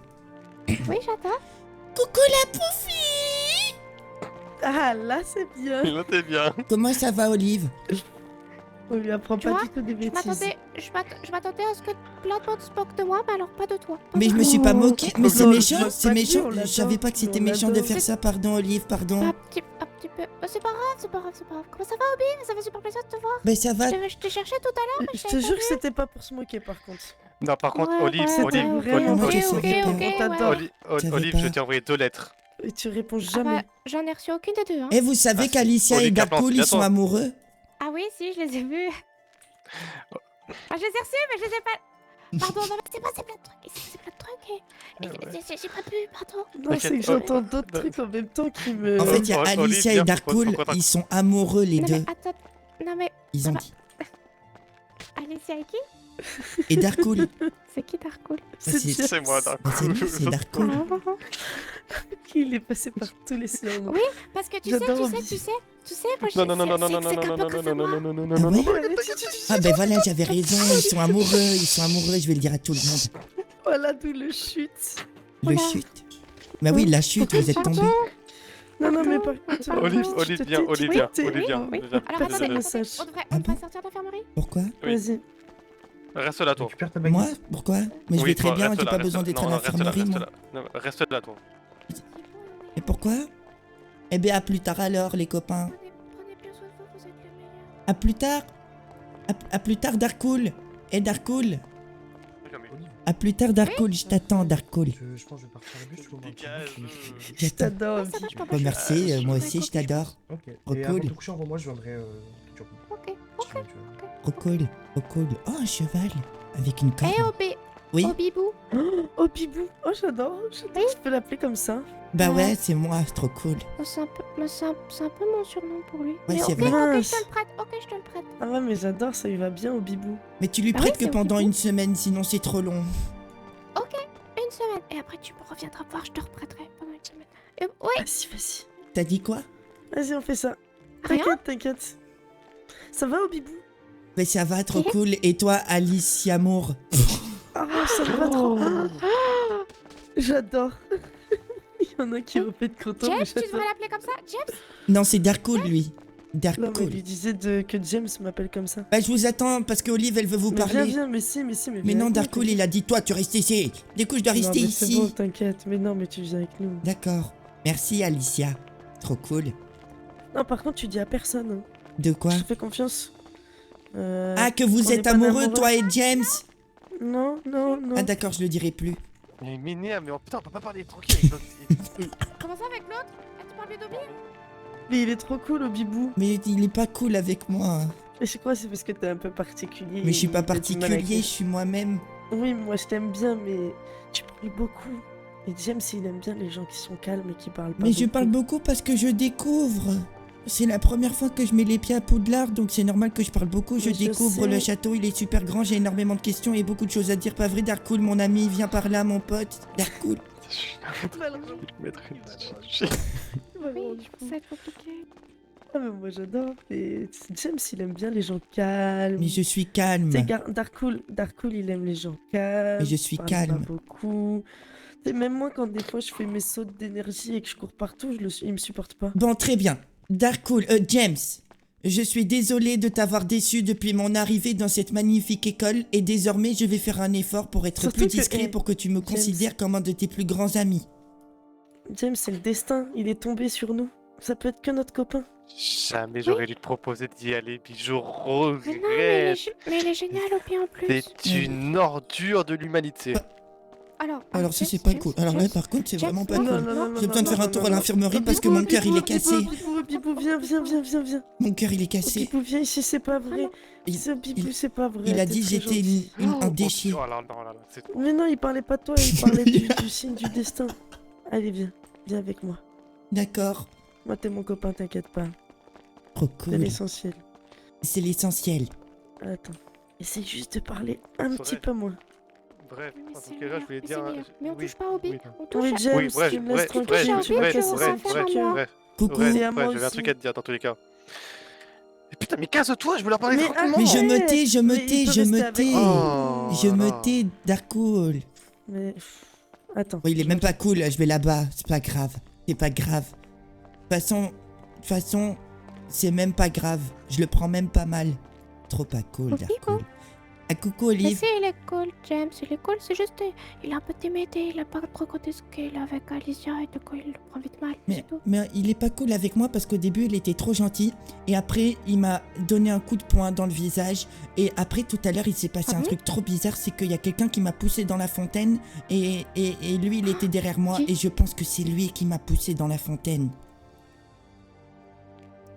Oui, j'attends. Coucou la Poufie. Ah, là, c'est bien. Là, t'es bien. Comment ça va Olive? On lui apprend Tu pas vois, du tout des Je bêtises. m'attendais à ce que plein de monde se moque de moi, mais alors pas de toi. Mais je me suis pas moqué. Mais c'est Non, méchant, je me c'est moque pas de méchant. lui, on Je l'adore. savais pas que c'était On méchant de l'adore. faire ça. Pardon Olive, pardon. Un petit peu. C'est pas grave. Comment ça va, Obi? Ça fait super plaisir de te voir. Ben ça va. Je t'ai cherché tout à l'heure, mais Je t'avais te pas jure que vu. c'était pas pour se moquer par contre. Non, par contre, Ouais, Olive, ouais, C'était ouais, vraiment Moi, je pour savais te pas. moquer. ok, On t'adore. J'avais Olive, pas. je t'ai envoyé 2 lettres. Et tu réponds Ah jamais. bah, j'en ai reçu aucune des deux. Hein. Et vous savez Ah, qu'Alicia et Olive Kaplan, Darkcool c'est ils bien sont toi. amoureux? Ah oui, si, je les ai vus. Ah, je les ai reçus, mais je les ai pas. Pardon, non, mais c'est plein de trucs. C'est plein de trucs. J'ai pas pu, pardon. Non, c'est que j'entends d'autres trucs en même temps qui me. En fait, il y a Olive, Alicia et viens, Darkcool, pourquoi- ils sont amoureux les Non, deux. mais attends. Non, mais. Ils ont va. dit. Alicia et qui? Et Darkcool, C'est qui Darkcool? C'est moi, bah, d'accord. c'est lui, c'est Darkcool. Il est passé par tous les surnoms. Oui, parce que tu J'adore sais, Obi. moi je Non, non, c'est comme pas que c'est moi. Ah ouais? Ah ben voilà, j'avais raison, ils sont amoureux, je vais le dire à tout le monde. Voilà d'où le chute. Le Voilà. chute. Bah oui, la chute, vous êtes tombé. Non, non, mais par contre. Olive, viens, Olive, viens. Oui. Viens. Alors Passe attendez, le message. on devrait Ah bon sortir de l'infirmerie? Pourquoi? Oui. Vas-y. Reste là, toi. Récupère ta baguette. Moi? Pourquoi? Mais je Oui, vais très toi, bien, reste j'ai là, pas reste besoin là. d'être Non, à non, reste là, l'infirmerie, reste moi. là. Non, reste là, toi. Et pourquoi? Eh bien, à plus tard alors, les copains. Prenez bien soin de vous, vous êtes les meilleurs. À plus tard. À plus tard, Darkcool. Et Darkcool. À plus tard, Darkcool, je t'attends, Darkcool. Je pense que je vais partir au bus. Dégage. Je t'adore, Ça va, Obi. je t'en Bon, merci, moi aussi, je t'adore. Ok. Trop Et avant cool. de te coucher, envoie-moi, je viendrai. Ok. Trop cool, trop cool. Oh, un cheval. Avec une corde. Eh, Obi. Oui. Obibou. Oh, Bibou. Oh, j'adore. Je peux l'appeler comme ça. Bah ouais, c'est moi, c'est trop cool. C'est un peu mon surnom pour lui. Ouais, Mais c'est ok, vrai. ok, je te le prête. Ok, je te le prête. Ah ouais, mais j'adore, ça lui va bien au Bibou. Mais tu lui Bah prêtes ouais, que c'est pendant Obibou. une semaine, sinon c'est trop long. semaine. Et après, tu me reviendras voir, je te reprêterai pendant une semaine. Ouais. Vas-y. T'as dit quoi? Vas-y, on fait ça. Rien. T'inquiète. Ça va, au bibou? Mais ça va, trop cool. Et toi, Alicia Moore? Ah, ça va trop. J'adore. Il y en a qui vont pas être contents. James, mais tu j'adore. devrais l'appeler comme ça, James? Non, c'est Darkcool, lui. Non, mais Darkcool. lui disait que James m'appelle comme ça. Bah, je vous attends parce que Olive, elle veut vous Mais parler. viens, mais Mais viens non, avec nous, Darkcool, il a dit toi, tu restes ici. Du coup, je dois Non, rester mais c'est ici. bon, t'inquiète. Mais non, mais tu viens avec nous. D'accord. Merci, Alicia. Trop cool. Non, par contre, tu dis à personne. Hein. De quoi? Je te fais confiance. Ah, que vous on est êtes pas amoureux, toi et James? Non. Ah, d'accord, je le dirai plus. Il m'énerve, mais oh, putain, on peut pas parler tranquille avec l'autre. Comment ça avec l'autre? Ah, tu parles de Dobby? Mais il est trop cool, au bibou. Mais il est pas cool avec moi. Et je crois que c'est parce que t'es un peu particulier. Mais je suis pas et t'as du mal avec particulier, je suis moi-même. Oui, moi je t'aime bien, mais tu parles beaucoup. Et James, il aime bien les gens qui sont calmes et qui parlent pas Mais beaucoup. je parle beaucoup parce que je découvre. C'est la première fois que je mets les pieds à Poudlard, donc c'est normal que je parle beaucoup. Je Mais je découvre sais. le château, il est super grand, j'ai énormément de questions et beaucoup de choses à dire. Pas vrai, Darkcool, mon ami, viens par là, mon pote. Darkcool. Oui, ça va être compliqué. Ah, mais moi j'adore. Et James, il aime bien les gens calmes. Mais je suis calme. Tu sais, Darkcool, il aime les gens calmes. Mais je suis parle calme. Pas beaucoup. Tu sais, même moi, quand des fois je fais mes sauts d'énergie et que je cours partout, il me supporte pas. Bon, très bien. Darkcool, James, je suis désolé de t'avoir déçu depuis mon arrivée dans cette magnifique école et désormais je vais faire un effort pour être Surtout plus que, discret pour que tu me James. considères comme un de tes plus grands amis. James, c'est le destin. Il est tombé sur nous. Ça peut être que notre copain. Jamais j'aurais dû te proposer d'y aller, puis je Mais non, mais regrette. il est génial, Obi, en plus. C'est une ordure de l'humanité. Alors ça c'est pas James, cool. Alors là James, par contre c'est James, vraiment pas non, cool. non, non, J'ai besoin de faire un tour à l'infirmerie parce que Bibou, mon cœur il est Bibou, cassé. Bibou, viens. Mon cœur il est cassé. Bibou, viens ici, c'est pas vrai. Bibou, c'est pas vrai. Il a t'es dit très j'étais gentil. un déchet. Oh là là, c'est Mais non, il parlait pas de toi, il parlait du signe du destin. Allez, viens avec moi. D'accord. Moi, t'es mon copain, t'inquiète pas. Trop C'est cool. l'essentiel. C'est l'essentiel. Attends, essaye juste de parler un petit peu moins. Bref, Mais en c'est tout cas, là, je voulais meilleur, dire. mais c'est meilleur. Mais on oui, touche pas au Obi. oui, On touche Oui, à... James, Oui, bref, tu me laisses bref, tranquille, bref, tu vois bref, que c'est bref, ça. bref, bref, Coucou. bref, Et à moi j'avais un aussi. truc à te dire dans tous les cas. Mais putain, mais casse-toi, je veux leur parler Mais tranquillement. Mais je me arrête, tais, je me mais il tais, peut je rester me avec tais. nous. Oh Je là me là. tais, Darkcool. Mais attends. Oh, il est même pas cool, je vais là-bas, c'est pas grave. C'est pas grave. De toute façon, c'est même pas grave. Je le prends même pas mal. Trop pas cool, Ok, Darkcool. cool. Ah, coucou, Mais Olive. si, il est cool, James, il est cool, c'est juste... Il est un peu timide et il a pas trop côté ce qu'il est avec Alicia et du coup il le prend vite mal, c'est tout. Mais il est pas cool avec moi parce qu'au début il était trop gentil et après il m'a donné un coup de poing dans le visage et après tout à l'heure il s'est passé Ah un bon truc trop bizarre, c'est qu'il y a quelqu'un qui m'a poussé dans la fontaine et lui il était derrière moi Qui et je pense que c'est lui qui m'a poussé dans la fontaine.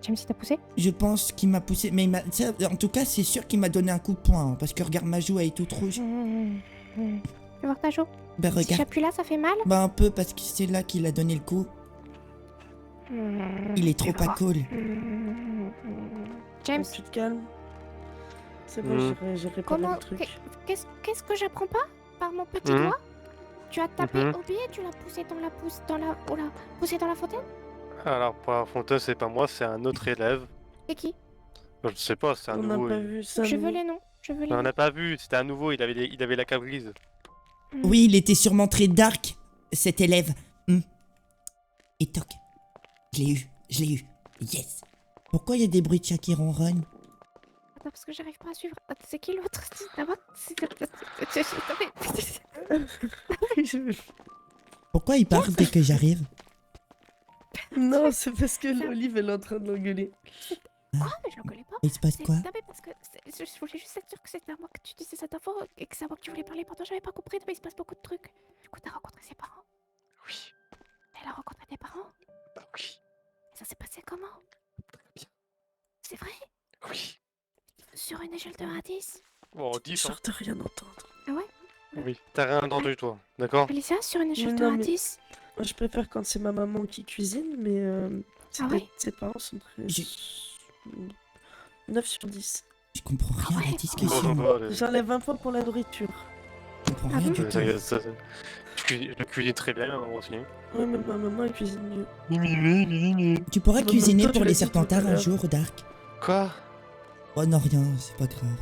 James, il t'a poussé? Je pense qu'il m'a poussé, mais en tout cas c'est sûr qu'il m'a donné un coup de poing hein, parce que regarde ma joue elle est toute rouge. Tu veux voir ta joue? Ben Si regarde, j'appuie là, ça fait mal? ben un peu parce que c'est là qu'il a donné le coup. Il est trop pas cool. James, Tu te calmes. C'est bon, j'ai réparé comment... le truc. Qu'est-ce que j'apprends pas par mon petit Mhm. doigt? Tu as tapé Mhm. Obi et tu l'as poussé dans la poussé dans la fontaine? Alors, pour la fontaine, c'est pas moi, c'est un autre élève. C'est qui? Je sais pas, c'est un On n'a nouveau. pas vu ça. Je veux les noms, je veux les On noms. n'a pas vu, c'était un nouveau, il avait la cape grise. Oui, il était sûrement très dark, cet élève. Et toc. Je l'ai eu. Yes. Pourquoi il y a des bruits de chat qui ronronnent? Attends, parce que j'arrive pas à suivre. C'est qui l'autre? D'abord, Pourquoi il parle dès que j'arrive? Non, c'est parce que l'Olive elle est en train de l'engueuler. Quoi? Mais je l'engueulais pas. Il se passe quoi? Non, mais parce que je voulais juste être sûre que c'était à moi que tu disais cette info et que c'est à moi que tu voulais parler. Pourtant, j'avais pas compris. Mais il se passe beaucoup de trucs. Du coup, t'as rencontré ses parents? Oui. Elle a rencontré tes parents? Bah oui. Ça s'est passé comment? Bien. C'est vrai? Oui. Sur une échelle de 1 à 10? Bon, 10 hein. Genre de rien entendre. Ah ouais? Oui. T'as rien entendu, toi, d'accord? Alicia, sur une échelle Mais de non, 1 à mais- 10? Moi, je préfère quand c'est ma maman qui cuisine, mais Ah ouais? ses parents sont très... J'ai- 9 sur 10. Je comprends rien à la Bon, discussion. bon, allez. J'enlève un point pour la nourriture. Je comprends Ah rien bon? du tout. Je je cuisine très bien, moi aussi. Ouais, mais ma maman elle cuisine mieux. Tu pourrais Bah, cuisiner toi, tu pour l'as les dit tout à serpentards un l'heure. jour, Dark? Quoi? Oh non, rien, c'est pas grave.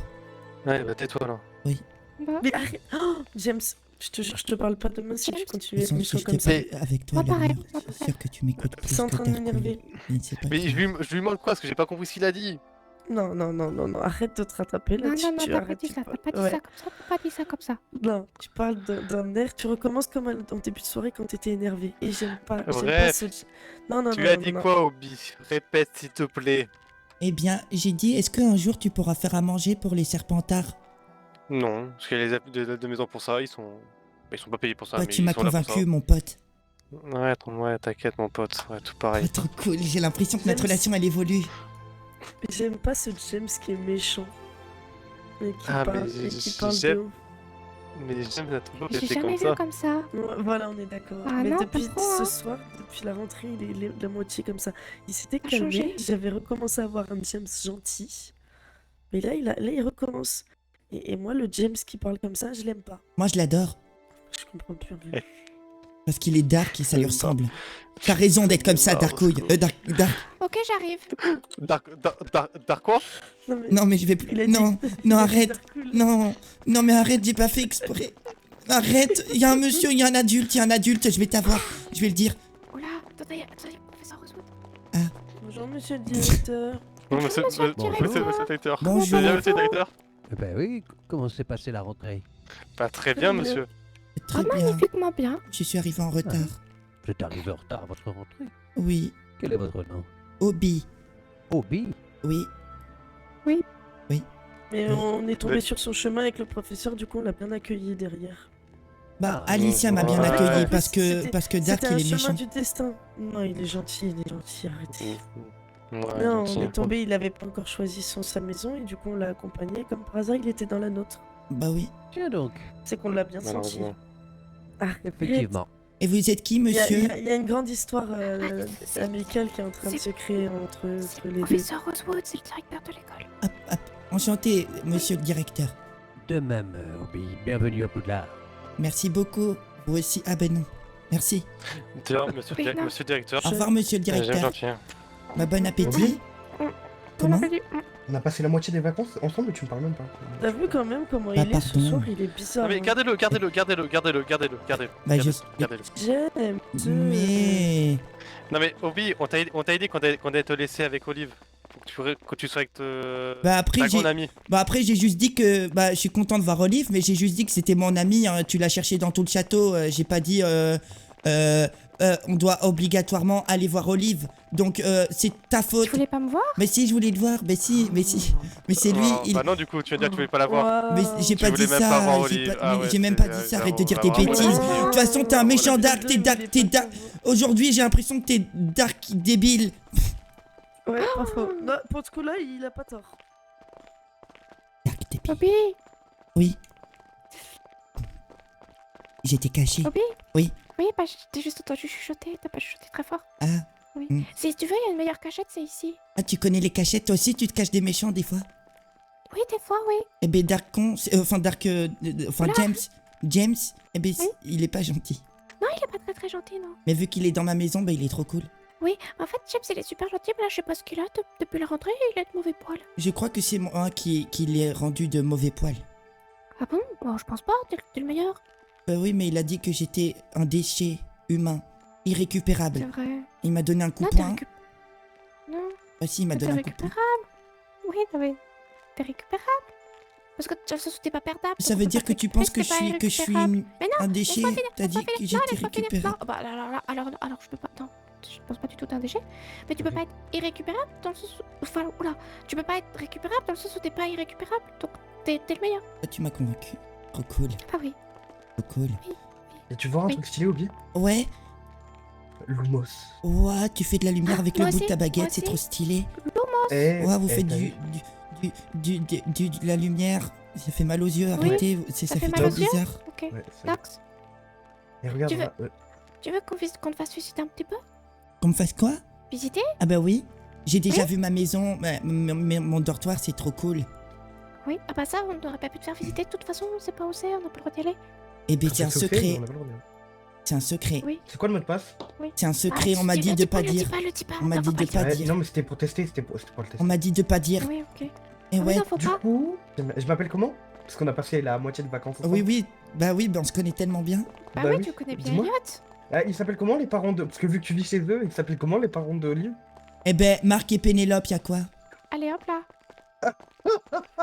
Ouais, bah tais-toi là. Oui. Bah, Mais arrête. Oh, James, je te jure, je te parle pas demain si tu continues à être Façon, méchant si je comme ça. t'ai pas avec toi, Moi, pareil, l'amour, moi, c'est sûr que tu m'écoutes plus C'est en que train de Dark, m'énerver. mais c'est pas Mais grave. je lui demande quoi? Parce que j'ai pas compris ce qu'il a dit. Non, non, non, non, non, arrête de te rattraper là. non, tu, non, non, tu t'as pas arrêtes, dit tu ça, t'as parles- pas dit ouais. ça comme ça, t'as pas dit ça comme ça. Non, tu parles d'un air, tu recommences comme en début de soirée quand t'étais énervé. Et j'aime pas Bref. ce... Non, non, Tu non, as non, dit non. quoi, Obi? Répète s'il te plaît. Eh bien, j'ai dit, est-ce qu'un jour tu pourras faire à manger pour les serpentards? Non, parce qu'il y a les aides de maison pour ça, ils sont pas payés pour ça, Bah, mais tu ils m'as sont là pour ça. convaincu, mon pote. Ouais, t'inquiète mon pote, ouais, tout Oh, pareil. trop cool, j'ai l'impression que notre James. relation elle évolue. J'aime pas ce James qui est méchant. Et qui Ah, parle, mais et qui parle de... j'aime- Mais j'aime la toujours J'ai été jamais comme vu ça. comme ça. Ouais, voilà, on est d'accord. Ah Mais non, depuis pas trop, hein. ce soir, depuis la rentrée, il est la moitié comme ça. Il s'était A calmé, changé. j'avais recommencé à avoir un James gentil. Mais là, il recommence. Et moi, le James qui parle comme ça, je l'aime pas. Moi, je l'adore. Je comprends plus rien. Parce qu'il est dark et ça lui ressemble. T'as raison d'être comme ça, Darkouille. Dark. Ok, j'arrive. Dark quoi? Non, mais je vais plus. Non, non, arrête. Non, non, mais arrête, j'ai pas fait exprès. Arrête, il y a un monsieur, il y a un adulte, je vais t'avoir. Je vais le dire. Oula, attendez, professeur Rosewood. Bonjour, monsieur le directeur. Non, monsieur monsieur le directeur. le directeur. Bonjour. C'est bien, monsieur le directeur? Ben oui, comment s'est passée la rentrée? Bah, très bien, monsieur. Très bien. Magnifiquement bien. Je suis arrivé en retard. Vous êtes arrivé en retard à votre rentrée. Oui. Quel est votre nom? Obi. Obi? Oui. Oui. Oui. Mais on est tombé Mais- sur son chemin avec le professeur, du coup, on l'a bien accueilli derrière. Bah, Alicia m'a bien Ouais. accueilli En parce plus, que Dark C'était un il est chemin méchant. du destin. Non, il est gentil, arrêtez. Ouais, Non, gentil. on est tombé, il avait pas encore choisi sa maison et du coup on l'a accompagné. Comme par hasard, il était dans la nôtre. Bah oui. Tiens donc. C'est qu'on l'a bien senti. Malheureusement. Arrête. Effectivement. Et vous êtes qui, Il y, a, monsieur? il y a une grande histoire amicale qui est en train de se créer entre les deux. Professeur Rosewood, c'est le directeur de l'école. Hop, hop. Enchanté, monsieur le directeur. De même, Obi. Bienvenue à Poudlard. Merci beaucoup. Vous aussi. Ah ben non. Merci. D'ailleurs, monsieur, Oui, non. monsieur le directeur. Au revoir, monsieur le J'aime directeur. gentil. Bah, bon appétit. On Comment? a pas dit- On a passé la moitié des vacances ensemble et tu me parles même pas. T'as vu quand même comment Bah, il est ce pardon. soir? Il est bizarre. Non mais hein. gardez-le. Bah, Gardez-le. J'aime. Mais... Non mais Obi, on t'a aidé quand on allait te laisser avec Olive. Faut que tu sois avec Bah après ta j'ai grande amie. bah après j'ai juste dit que bah je suis content de voir Olive, mais j'ai juste dit que c'était mon ami, hein. Tu l'as cherché dans tout le château, j'ai pas dit on doit obligatoirement aller voir Olive. Donc c'est ta faute. Tu voulais pas me voir? Mais si, je voulais le voir. Mais si. Mais c'est lui, Oh, il... Bah non du coup, tu viens de dire que tu voulais pas la voir. Mais j'ai Tu pas dit voulais même pas ça, voir j'ai Olive. pas- Ah mais ouais, j'ai même c'est- pas dit ça, arrête de j'avoue, dire tes vraiment, bêtises. vraiment. De toute façon, t'es un méchant dark, t'es dark. Aujourd'hui, j'ai l'impression que t'es dark débile. Ouais, pas faux. Non, pour ce coup-là, il a pas tort. Obi, Oui. J'étais caché. Obi. Oui. Oui, bah t'es juste entendu chuchoter, t'as pas chuchoté très fort. Ah. Oui. Hmm. Si tu veux, il y a une meilleure cachette, c'est ici. Ah, tu connais les cachettes, toi aussi, tu te caches des méchants des fois. Oui, des fois, oui. Eh ben Dark con, enfin Dark, enfin Oula. James, eh ben Oui. il est pas gentil. Non, il est pas très très gentil, non. Mais vu qu'il est dans ma maison, bah il est trop cool. Oui, en fait, James, il est super gentil, mais là, je sais pas ce qu'il a. Depuis la rentrée, il a de mauvais poils. Je crois que c'est moi qui l'ai rendu de mauvais poil. Ah bon? Bon, je pense pas, t'es le meilleur. Oui, mais il a dit que j'étais un déchet humain, irrécupérable. C'est vrai. Il m'a donné un coup Non, de poing. Non, Ah si, il m'a t'es donné un coup de poing. récupérable. Oui, oui. T'es récupérable. Parce que de toute façon, t'es pas perdable. Ça donc veut on peut dire pas que te tu récupérer penses que si t'es pas je suis irrécupérable. Mais non, un déchet? laisse-moi finir, T'as dit laisse-moi que finir. Non, j'étais laisse-moi finir. récupérable. Non, bah alors je peux pas. Non, je pense pas du tout que t'es un déchet. Mais tu peux pas être irrécupérable dans le sens où. Enfin, oula. Tu peux pas être récupérable dans le sens où t'es pas irrécupérable. Donc t'es le meilleur. Ah, tu m'as convaincu. Trop cool, Ah oui. trop cool. Et tu vois un Oui. truc stylé, Obi? Ouais, Lumos. ouah, tu fais de la lumière avec le moi bout de aussi, ta moi baguette, c'est aussi. trop stylé. Eh, Ouah, vous eh, faites t'as de la lumière. Ça fait mal aux yeux, Oui, arrêtez, ça ça fait fait trop mal aux yeux bizarre. Ok. Ouais, c'est- Nox, Et regarde, Tu veux- là, tu veux qu'on te fasse visiter un petit peu? Qu'on me fasse quoi? Visiter? Ah bah oui, j'ai déjà Oui. vu ma maison, mon dortoir, c'est trop cool. Oui. Ah bah ça, on n'aurait pas pu te faire visiter. De toute façon, on sait pas où c'est, on n'a pas le droit d'y aller. Eh ben c'est un fait, secret. on a pas le droit de dire. C'est un secret. Oui. C'est quoi le mot de passe? C'est un secret, on m'a dit de pas dire. Le dis pas, On m'a dit de pas Ouais, dire. non, mais c'était pour tester, c'était pour le tester. On m'a dit de pas dire. Oui, ok. Et Ah oui, ouais. non, faut Du pas. coup, je m'appelle comment? Parce qu'on a passé la moitié de vacances ensemble. Oui, oui. Bah oui, on se connaît tellement bien. Bah Bah oui, oui. tu connais bien Dis-moi. Elliot. Ah, ils s'appellent comment les parents de... Parce que vu que tu vis chez eux, ils s'appellent comment les parents de Olive? Eh ben, Marc et Pénélope, y'a quoi? Allez, hop là.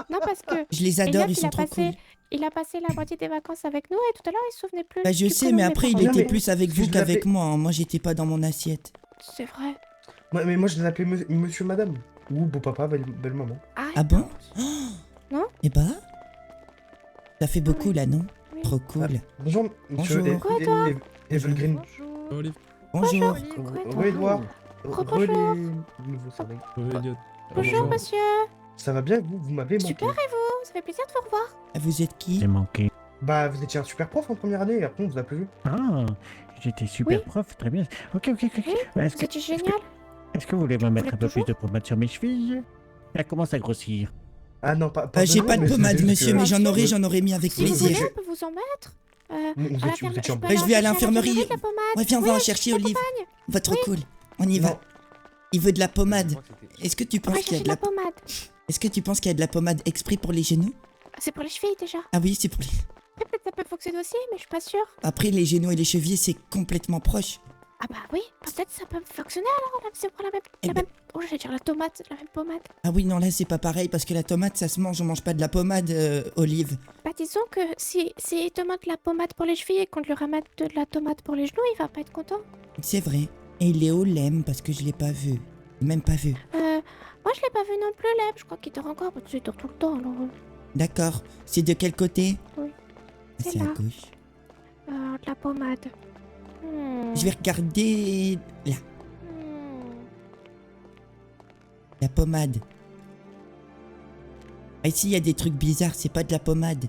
Non, parce que Je les adore, Elliot, ils sont trop cool. il a passé la moitié des vacances avec nous et tout à l'heure, il se souvenait plus. Bah je du sais, prénom mais de mes après il parents. Non, était mais- plus avec parce que vous je qu'avec l'appelais- moi. Hein. Moi j'étais pas dans mon assiette. C'est vrai. Mais moi je les appelais monsieur, madame. Ou beau papa, belle maman. Ah bon? Non. Eh bah? Ça fait beaucoup là, non? Oui. Trop cool. Bonjour, monsieur Bonjour. Quoi, toi Evergreen. Bonjour. Bonjour. Olive, quoi, toi Oui, Edouard. Rebonjour. Nouveau service. Bonjour, monsieur. Ça va bien, vous m'avez manqué. Super, et vous? Ça fait plaisir de vous revoir. Vous êtes qui? J'ai manqué. Bah, vous étiez un super prof en première année, et après on vous a plus vu. Ah, j'étais super Oui. prof, très bien. Ok. Oui, Est-ce que, c'était génial. est-ce que vous voulez me mettre l'êtes un peu plus toujours de pommade sur mes chevilles? Elle commence à grossir. Ah non, pas J'ai besoin, pas de mais pommade, c'était juste monsieur, que- mais j'en aurais mis avec Si vous plaisir. voulez, on peut vous en mettre. Vous À étiez- vous l'infirmerie, étiez en- je peux Ouais, je aller vais à en chercher l'infirmerie. de la pommade. Ouais, viens, on va en Oui, chercher je Olive. t'accompagne. Va trop Oui. cool. On y va. Non. Il veut de la pommade. Est-ce que tu On penses va qu'il y a chercher de de la... la pommade. Est-ce que tu penses qu'il y a de la pommade exprès pour les genoux? C'est pour les chevilles déjà. Ah oui, c'est pour les... Après, peut-être ça peut fonctionner aussi, mais je suis pas sûre. Après, les genoux et les chevilles, c'est complètement proche. Ah bah oui, peut-être ça peut fonctionner alors, là, c'est pour la même... Eh ben- Oh, j'allais dire la tomate, la même pommade. Ah oui, non, là, c'est pas pareil, parce que la tomate, ça se mange, on mange pas de la pommade, Olive. Bah disons que si il te manque la pommade pour les chevilles et qu'on lui ramène de la tomate pour les genoux, il va pas être content. C'est vrai. Et Léo l'aime, parce que je l'ai pas vu. Même pas vu. Moi je l'ai pas vu non plus, Leb, je crois qu'il dort encore, parce qu'il dort tout le temps, alors... D'accord. C'est de quel côté? Oui. Ah, C'est c'est à là. gauche. De la pommade. Je vais regarder... Là. La pommade. Ah, ici, il y a des trucs bizarres, c'est pas de la pommade.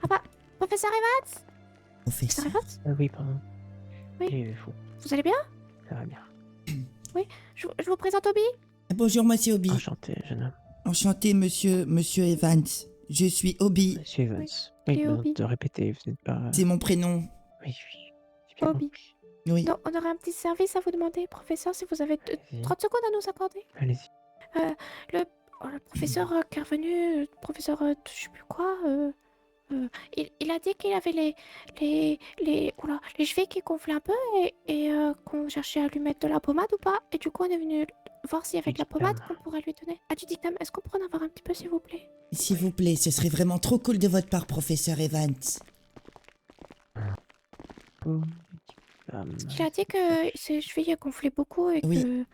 Ah bah, professeur Evans? Professeur. Evans? Oui, pardon. Oui. Vous allez bien? Ça va bien. Oui, je vous présente Obi. Bonjour, moi c'est Obi. Enchanté, jeune homme. Enchanté, monsieur Evans. Je suis Obi. Monsieur Evans. Et Oui, Obi. de répéter, vous n'êtes pas... C'est mon prénom. Oui, oui. Obi. Oui. Donc, on aurait un petit service à vous demander, professeur, si vous avez 30 secondes à nous accorder. Allez-y. Le professeur qui est revenu, professeur je sais plus quoi, il a dit qu'il avait les chevilles qui gonflaient un peu et qu'on cherchait à lui mettre de la pommade ou pas. Et du coup, on est venu voir si avec la pommade qu'on pourrait lui donner. Ah, du dictame, est-ce qu'on pourrait en avoir un petit peu, s'il vous plaît? S'il vous plaît, ce serait vraiment trop cool de votre part, professeur Evans. Il a dit que ses chevilles gonflaient beaucoup et Oui. que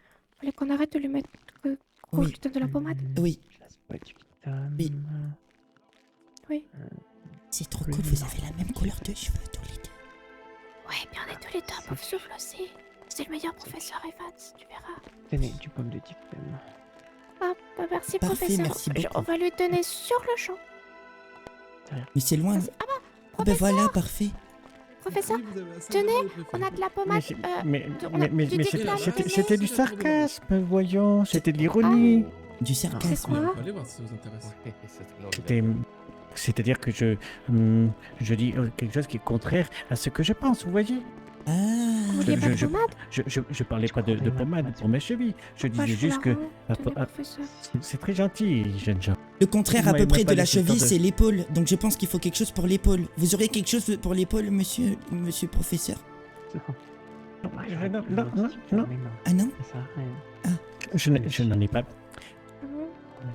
fallait qu'on arrête de lui mettre, qu'on Oui. lui donne de la pommade. Oui. Oui. Oui. C'est trop cool, vous avez la même couleur de cheveux tous les deux. Ouais, mais on est tous les deux un peu souffle aussi. C'est le meilleur professeur Evans, tu verras. Tenez, du pomme de diplôme. Ah, bah merci Parfait, professeur. merci beaucoup. On va lui donner sur le champ. Mais c'est loin. Ah bah, Ah ben voilà, parfait. professeur, tenez, on a de la pommade. Mais on a du c'était- dictame. c'était du sarcasme, voyons. C'était de l'ironie. Du sarcasme. C'est quoi? Allez voir si ça vous intéresse. C'est-à-dire que je dis quelque chose qui est contraire à ce que je pense, vous voyez? Ah. Vous vouliez pas de pommade? Je parlais pas de pommade pour mes chevilles. Je Bah, disais je vous juste la que... rends, tenez, professeur. C'est très gentil, jeune gens. Le contraire Vous à peu m'avez près pas de la laissé le temps cheville, de- c'est l'épaule. Donc je pense qu'il faut quelque chose pour l'épaule. Vous aurez quelque chose pour l'épaule, monsieur professeur? Non. Ah non? Je n'en ai pas...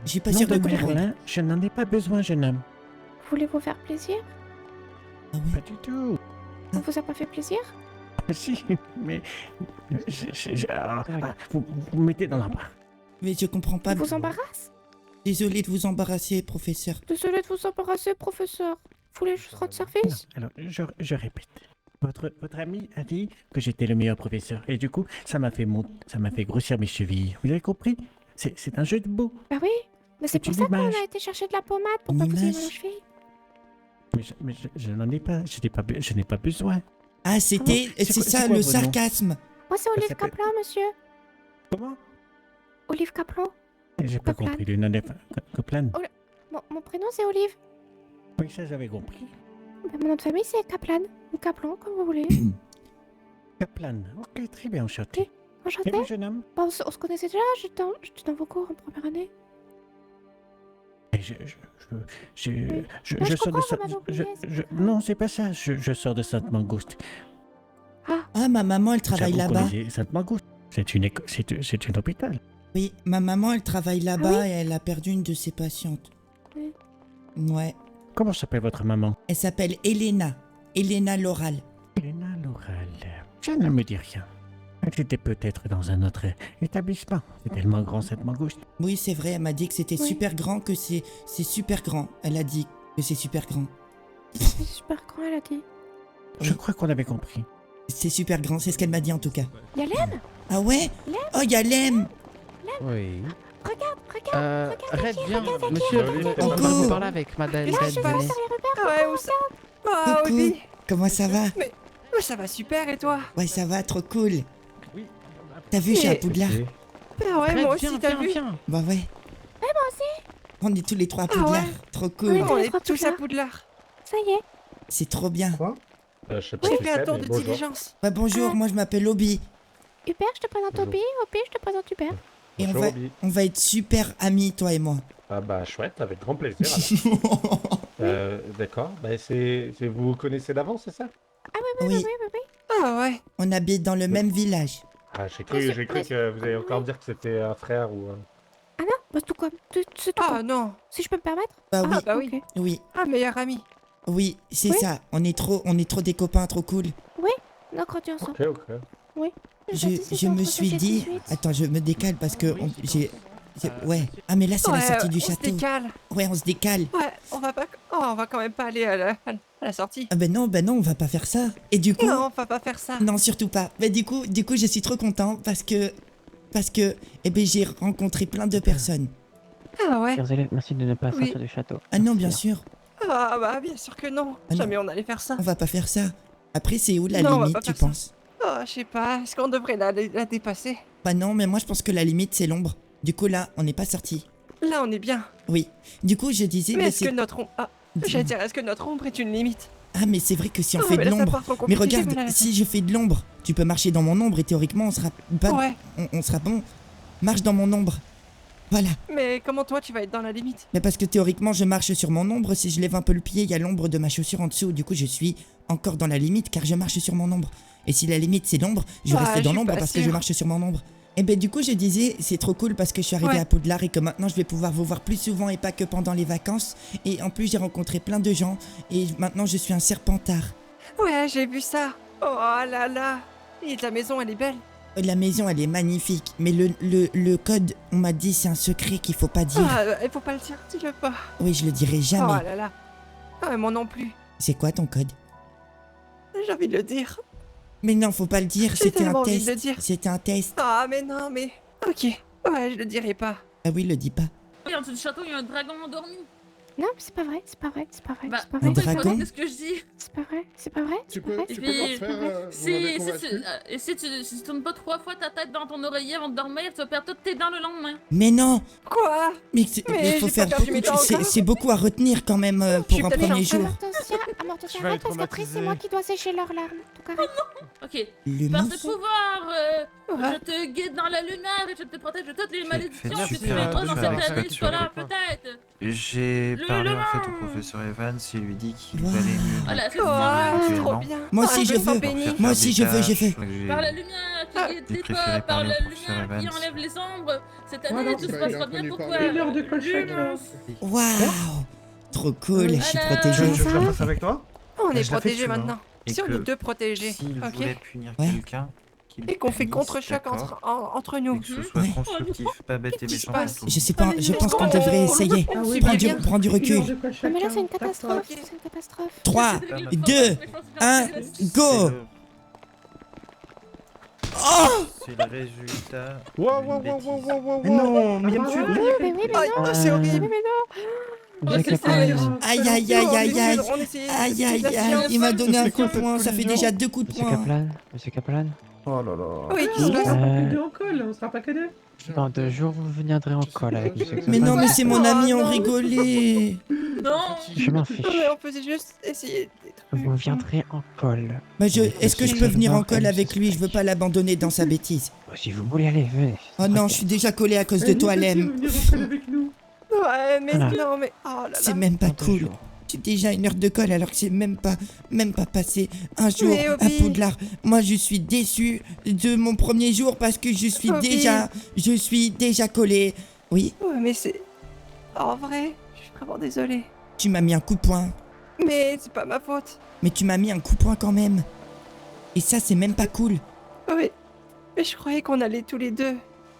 Je suis pas Non, sûr de de comprendre. Merlin, je n'en ai pas besoin, jeune homme. Voulez-vous faire plaisir? Ah oui. Pas du tout. On vous a pas fait plaisir? Si, mais... vous me mettez dans l'embarras. Mais je comprends pas. Vous embarrasse? Désolé de vous embarrasser, professeur. Désolé de vous embarrasser, professeur. Vous voulez juste rendre service? Alors, je répète. Votre ami a dit que j'étais le meilleur professeur. Et du coup, ça m'a fait grossir mes chevilles. Vous avez compris? C'est un jeu de mots. Bah oui, mais c'est pour une ça qu'on image. a été chercher de la pommade pour Une pas vous ayez image. mal aux chevilles. Mais je n'en ai pas. Je n'ai pas besoin. Ah, c'était... C'est c'est quoi- ça, c'est quoi le vos noms? sarcasme. Moi, c'est Olive s'appelle- Kaplan, monsieur. Comment? Olive Kaplan. J'ai pas Copland. compris. Le nom de Copland. Mon prénom, c'est Olive. Oui, ça j'avais compris. Mon nom de famille, c'est Kaplan. Ou Kaplan, comme vous voulez. Kaplan. Ok, très bien, enchanté. Enchanté. Et vous, jeune homme? Bon, on se connaissait déjà, j'étais dans vos cours en première année. Et je sors de Sainte... Non, c'est pas ça. Je sors de Sainte-Mangouste. Ah, ma maman, elle travaille Vous là-bas. connaissez Sainte-Mangouste? C'est un hôpital. Oui, ma maman, elle travaille là-bas Ah oui et elle a perdu une de ses patientes. Oui. Ouais. Comment s'appelle votre maman? Elle s'appelle Elena. Elena Loral. Elena Loral. Ça ne me dit rien. Elle était peut-être dans un autre établissement. C'est tellement grand cette mangouste. Oui, c'est vrai, elle m'a dit que c'était super grand, que c'est super grand. Elle a dit que c'est super grand. C'est super grand, elle a dit. Je crois qu'on avait compris. C'est super grand, c'est ce qu'elle m'a dit en tout cas. Y'a Lem? Ah ouais? Lem? Oh, y'a Lem! Oui. Regarde, Red, viens, regarde, monsieur, regarde, on regarde. va vous parler avec madame Là, Red. je vois venez. ça, Robert. Ouais, où ça? Ah, Coucou, oui. comment ça va? Mais ça va super, et toi? Ouais, ça va, trop cool. T'as vu, je suis à Poudlard. Ah ouais, Red, moi aussi, viens, t'as viens, vu? viens. Bah ouais. Ouais, moi aussi. On est tous les trois à Ah Poudlard. ouais. Trop cool. Oui. On les est trois tous à Poudlard. Poudlard. Ça y est. C'est trop bien. Quoi? Je sais pas J'ai qui fait un c'est, tour mais de bonjour. diligence. Ouais, bonjour, moi je m'appelle Obi. Hubert, je te présente Bonjour. Obi. Obi, je te présente Hubert. Et Bonjour, Obi. on va être super amis, toi et moi. Ah bah chouette, avec grand plaisir. alors. D'accord, bah vous vous connaissez d'avant, c'est ça? Ah oui, oui, Oui. oui, oui, oui. Ah ouais. On habite dans le même village. Ah j'ai cru que vous alliez encore dire que c'était un frère ou un... Ah non, bah tout comme. C'est tout Ah comme. non. Si je peux me permettre. Bah oui, Ah bah oui. Ok. oui, Ah, meilleur ami. oui, c'est Oui. ça. On est trop des copains, trop cool. On a grandi ensemble. Ok, ok. Je me suis dit... Attends, je me décale parce que ouais. Ah mais là c'est la Ouais, sortie du on se château. décale. Ouais, on se décale. Ouais, on va quand même pas aller à la sortie. Ah ben non, on va pas faire ça. Et du coup... Non, on va pas faire ça. Non, surtout pas. Mais du coup, je suis trop content parce que eh ben, j'ai rencontré plein de personnes. Ah ouais. Chers élèves, merci de ne pas Oui. sortir du château. Ah non, bien sûr, Ah bah bien sûr que non. Ah non. Jamais on allait faire ça. on va pas faire ça. Après, c'est où la Non, on va limite, pas tu faire ça. penses? Oh, je sais pas. Est-ce qu'on devrait la dépasser? Bah non, mais moi je pense que la limite c'est l'ombre. Du coup là, on n'est pas sorti. Là, on est bien. Oui. Du coup, je disais... Mais bah, est-ce que notre ombre... Ah, j'allais dire, est-ce que notre ombre est une limite? Ah mais c'est vrai que si on Ah, fait mais de là, ça l'ombre... part trop Mais compliqué, regarde, voilà, là. si je fais de l'ombre, tu peux marcher dans mon ombre et théoriquement on sera pas... Ouais. On sera bon. Marche dans mon ombre. Voilà. Mais comment toi, tu vas être dans la limite? Mais parce que théoriquement je marche sur mon ombre, si je lève un peu le pied, il y a l'ombre de ma chaussure en dessous, du coup je suis encore dans la limite car je marche sur mon ombre. Et si la limite c'est l'ombre, je Ah, reste je dans suis l'ombre pas parce que je sûre. marche sur mon ombre. Et ben du coup je disais, c'est trop cool parce que je suis arrivé Ouais. à Poudlard et que maintenant je vais pouvoir vous voir plus souvent et pas que pendant les vacances. Et en plus j'ai rencontré plein de gens et maintenant je suis un serpentard. Ouais, j'ai vu ça. Oh là là. Et la maison, elle est belle. La maison elle est magnifique, mais le code, on m'a dit c'est un secret qu'il faut pas dire. Ah, il faut pas le dire, dis-le pas. Oui, je le dirai jamais. Oh là là. Ah, moi non plus. C'est quoi ton code? J'ai envie de le dire. Mais non, faut pas le dire, J'ai c'était un tellement envie de test. le dire. C'était un test. Ah, mais non, mais... Ok. Ouais, je le dirai pas. Ah oui, le dis pas. Oui, en dessous du château, il y a un dragon endormi. Non, mais c'est pas vrai, c'est pas vrai, c'est pas vrai, Bah, c'est pas un vrai. dragon Qu'est-ce que je dis? C'est pas vrai, c'est pas vrai, c'est pas vrai. Et c'est puis, pas vrai, c'est pas vrai. si tu tournes pas 3 fois ta tête dans ton oreiller avant de dormir, tu vas perdre toutes tes dents le lendemain. Mais non. Quoi? Mais Mais il faut j'ai faire pas perdu beaucoup. mes dents encore. C'est beaucoup à retenir quand même pour un premier jour. Amortosia, arrête parce qu'après c'est moi qui dois sécher leurs larmes. Donc arrête. Ok. Le Par monstre. ce pouvoir, je te guide dans la lumière et je te protège de toutes les malédictions que tu super mettras dans attention cette avec année ça, scolaire, tu vois. peut-être. J'ai Le parlé en lion. fait au professeur Evans, il lui dit qu'il valait mieux. Voilà, c'est Oh, ça. trop bien. Moi Ah, aussi je me sens veux. bénie. Moi aussi je veux, je veux. Par la lumière qui guide il tes préférait pas, par parler la au professeur lumière qui Evans. enlève les ombres. Cette Voilà, année, tout se bah, il passera a bien reconnu pour par toi. les heures de clochette, L'humain. Waouh. Trop cool, je suis Voilà. protégé. Je la passe avec toi? On Je la est fais protégés dessus, hein. maintenant. Et Si on que est deux protégés, S'il ok? voulait punir Ouais. quelqu'un, qu'il Et qu'on fait punisse, contre-choc d'accord, entre nous. mais que ce soit Ouais. constructif, pas bête et Qu'est-ce qui se méchant passe pour tout. Je sais pas, je pense qu'on Oh, devrait essayer. Ah oui, Prends mais du, bien. prends du recul. Non mais là c'est une catastrophe, c'est une catastrophe. 3, 2, 1, go. Oh. C'est le résultat. Wow, d'une wow, wow, bêtise. wow, wow, wow, Mais non, wow. mais Ah, tu- ouais. Mais oui, mais Aïe, non. c'est horrible. Mais non. Monsieur c'est Kaplan, Aïe aïe aïe aïe aïe. On essayait- Aïe aïe la aïe, science. il m'a donné un C'est coup de quoi, poing, cette ça fait collision déjà 2 coups de Monsieur poing. Kaplan, Monsieur Kaplan, Oh là là. Oui, On qu'est-ce que sera pas c'est que deux en colle, on sera pas que deux. Dans 2 jours, vous viendrez en colle avec monsieur. Mais non, mais c'est mon ami, on non. rigolait. Non. Je m'en fiche. Non, mais on faisait juste essayer des trucs. Vous viendrez en colle. Bah est-ce que je peux venir en colle Elle avec lui? Je veux pas l'abandonner dans sa bêtise. Si vous voulez, allez, venez. Oh non, je suis déjà collé à cause de toi, Lem. Ouais, mais Voilà. non, mais oh là là. C'est même pas cool. J'ai déjà 1 heure de colle alors que c'est même pas passé un jour Mais à Obi. Poudlard. Moi, je suis déçu de mon premier jour parce que je suis Obi. déjà collé. Oui, Ouais, mais c'est. En vrai, je suis vraiment désolée. tu m'as mis un coup de poing. Mais c'est pas ma faute. Mais tu m'as mis un coup de poing quand même. Et ça, c'est même pas cool. Oui. Mais je croyais qu'on allait tous les deux.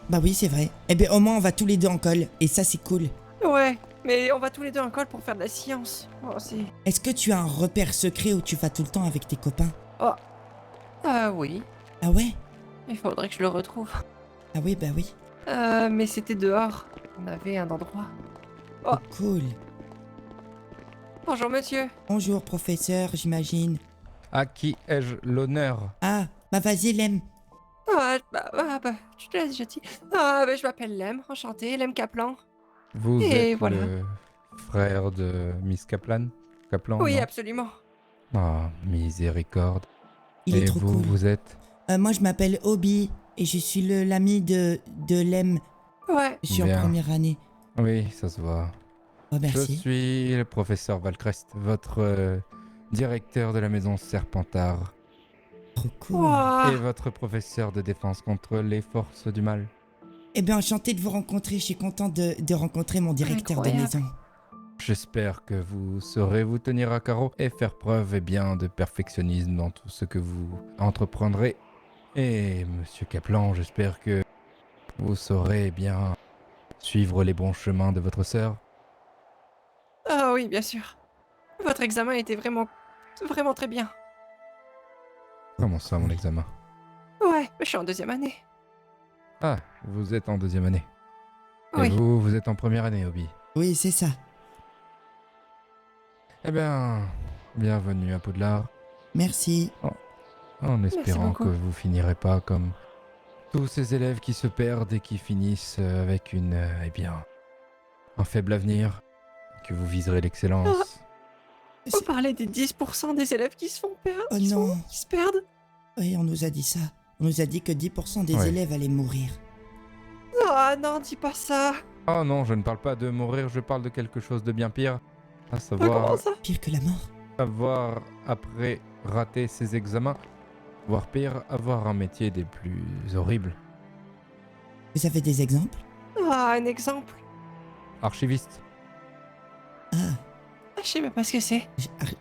Bah oui, c'est vrai. Eh bien, au moins, on va tous les deux en colle. Et ça, c'est cool. Ouais, mais on va tous les deux en colle pour faire de la science. Oh, c'est. Est-ce que tu as un repère secret où tu vas tout le temps avec tes copains? Oh. Ah oui. Ah ouais? Il faudrait que je le retrouve. Ah oui, bah oui. Mais c'était dehors. On avait un endroit. Oh, cool. Bonjour monsieur. Bonjour, professeur, j'imagine. À qui ai-je l'honneur? Ah, bah vas-y, Lem. Je te laisse, gentil. Je m'appelle Lem, enchanté, Lem Kaplan. Vous Et êtes voilà. le frère de Miss Kaplan? Kaplan, Oui, non? absolument. Ah, miséricorde. Il est Et trop vous, cool. vous êtes? Moi, je m'appelle Obi et je suis l'ami de Lem. Ouais. Je suis Bien. en première année. Oui, ça se voit. Oh, merci. Je suis le professeur Valcrest, votre directeur de la maison Serpentard. Trop cool. Et votre professeur de défense contre les forces du mal. Eh bien, enchanté de vous rencontrer. Je suis content de rencontrer mon directeur de Incroyable. maison. J'espère que vous saurez vous tenir à carreau et faire preuve de perfectionnisme dans tout ce que vous entreprendrez. Et monsieur Kaplan, j'espère que vous saurez bien suivre les bons chemins de votre sœur. Ah oui, bien sûr. Votre examen était vraiment très bien. Comment ça, mon examen? Ouais, je suis en 2e année. Ah, vous êtes en 2e année. Oui. Et vous êtes en première année, Obi. Oui, c'est ça. Eh bien, bienvenue à Poudlard. Merci. En espérant beaucoup. que vous finirez pas comme tous ces élèves qui se perdent et qui finissent avec un faible avenir, que vous viserez l'excellence. Vous parlez des 10% des élèves qui se font perdre, Oh qui non. se perdent. Oui, on nous a dit ça. On nous a dit que 10% des Ouais. élèves allaient mourir. Ah non, dis pas ça. Oh non, je ne parle pas de mourir, je parle de quelque chose de bien pire. À Comment savoir, ça? Pire que la mort. avoir, après rater ses examens, voire pire, avoir un métier des plus horribles. Vous avez des exemples? Ah, un exemple. Archiviste. Ah, je sais même pas ce que c'est.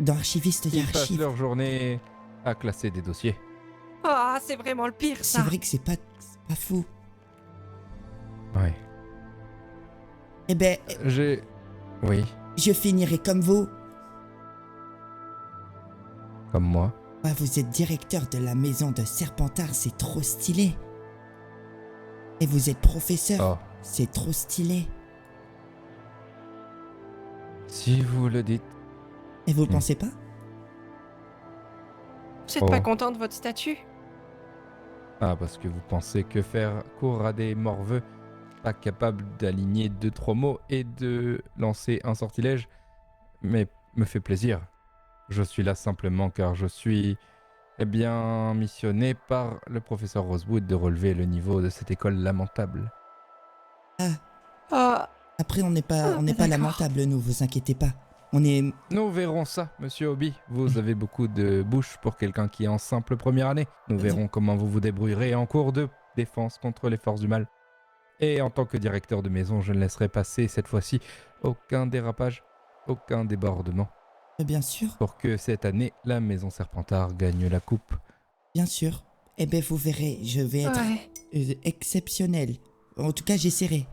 Dans archiviste, il y a Ils passent archive. leur journée à classer des dossiers. Ah, c'est vraiment le pire, ça. C'est vrai que c'est pas fou. Ouais. Eh ben, Oui, je finirai comme vous. comme moi. Ah, vous êtes directeur de la maison de Serpentard, c'est trop stylé. Et vous êtes professeur, Oh. c'est trop stylé. Si vous le dites. Et vous le pensez pas? Vous êtes pas content de votre statut? Ah, parce que vous pensez que faire cours à des morveux, pas capables d'aligner 2-3 mots et de lancer un sortilège, mais me fait plaisir. Je suis là simplement car je suis, missionné par le professeur Rosewood de relever le niveau de cette école lamentable. Ah. Après, on n'est pas d'accord. lamentable, nous, vous inquiétez pas. On est... Nous verrons ça, monsieur Obi. Vous avez beaucoup de bouche pour quelqu'un qui est en simple première année. Nous verrons comment vous vous débrouillerez en cours de défense contre les forces du mal. Et en tant que directeur de maison, je ne laisserai passer cette fois-ci aucun dérapage, aucun débordement. Bien sûr. Pour que cette année, la maison Serpentard gagne la coupe. Bien sûr. Eh ben, vous verrez, je vais être exceptionnel. En tout cas, j'essaierai.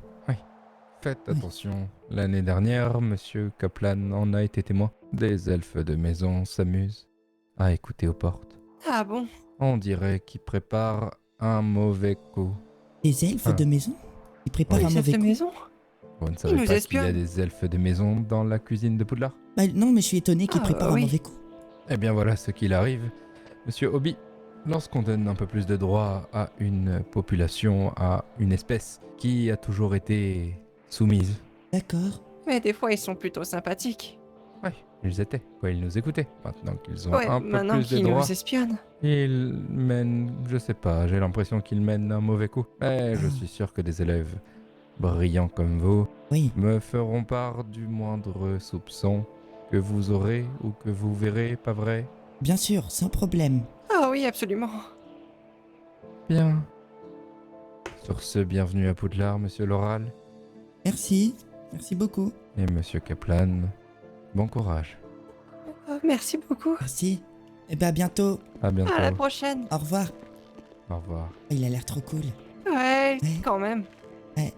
Faites attention, l'année dernière, monsieur Kaplan en a été témoin. Des elfes de maison s'amusent à écouter aux portes. Ah bon? On dirait qu'ils préparent un mauvais coup. Des elfes de maison? Ils préparent un mauvais coup? maison? Vous ne Ils savez nous pas qu'il y a espionnent. des elfes de maison dans la cuisine de Poudlard? Bah, non, mais je suis étonné qu'ils préparent un oui. mauvais coup. Eh bien voilà ce qu'il arrive. Monsieur Obi, lorsqu'on donne un peu plus de droits à une population, à une espèce qui a toujours été soumise. D'accord. Mais des fois, ils sont plutôt sympathiques. Ouais, ils étaient. Quoi, ils nous écoutaient. Maintenant qu'ils ont Ouais, un peu maintenant plus de qu'ils droits, nous espionnent. ils mènent, je sais pas, j'ai l'impression qu'ils mènent un mauvais coup. Mais je suis sûr que des élèves brillants comme vous me feront part du moindre soupçon que vous aurez ou que vous verrez, pas vrai? Bien sûr, sans problème. Ah oui, absolument. Bien. Sur ce, bienvenue à Poudlard, monsieur Loral. Merci. Merci beaucoup. Et monsieur Kaplan, bon courage. Merci beaucoup. Merci. Et ben à bientôt. À bientôt. À la prochaine. Au revoir. Au revoir. Il a l'air trop cool. Ouais, quand même. Ouais.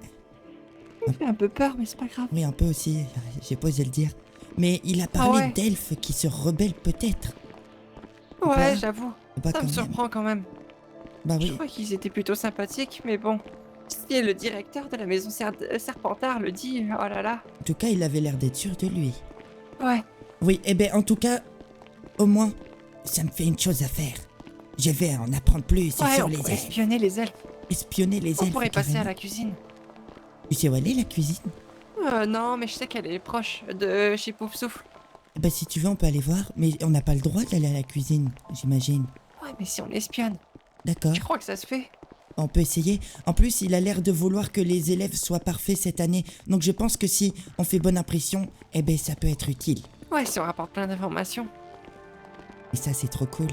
Il me fait un peu peur, mais c'est pas grave. Oui, un peu aussi, j'ai pas osé le dire. Mais il a parlé ouais. d'elfes qui se rebellent peut-être. Ouais, Pas- j'avoue. pas Ça me quand même. surprend quand même. Bah Je oui. crois qu'ils étaient plutôt sympathiques, mais bon. Si le directeur de la maison Serpentard le dit, oh là là. En tout cas, il avait l'air d'être sûr de lui. Ouais. Oui, et ben en tout cas, au moins, ça me fait une chose à faire. Je vais en apprendre plus Ouais, sur on les pourrait elfes. espionner les elfes. Espionner les On elfes. pourrait passer à carrément. la cuisine. Tu sais où elle est, la cuisine? Non, mais je sais qu'elle est proche de chez Pouf Souffle. Eh ben si tu veux, on peut aller voir, mais on n'a pas le droit d'aller à la cuisine, j'imagine. Ouais, mais si on espionne, D'accord. je crois que ça se fait. On peut essayer. En plus, il a l'air de vouloir que les élèves soient parfaits cette année. Donc je pense que si on fait bonne impression, eh ben ça peut être utile. Ouais, si on rapporte plein d'informations. Et ça, c'est trop cool.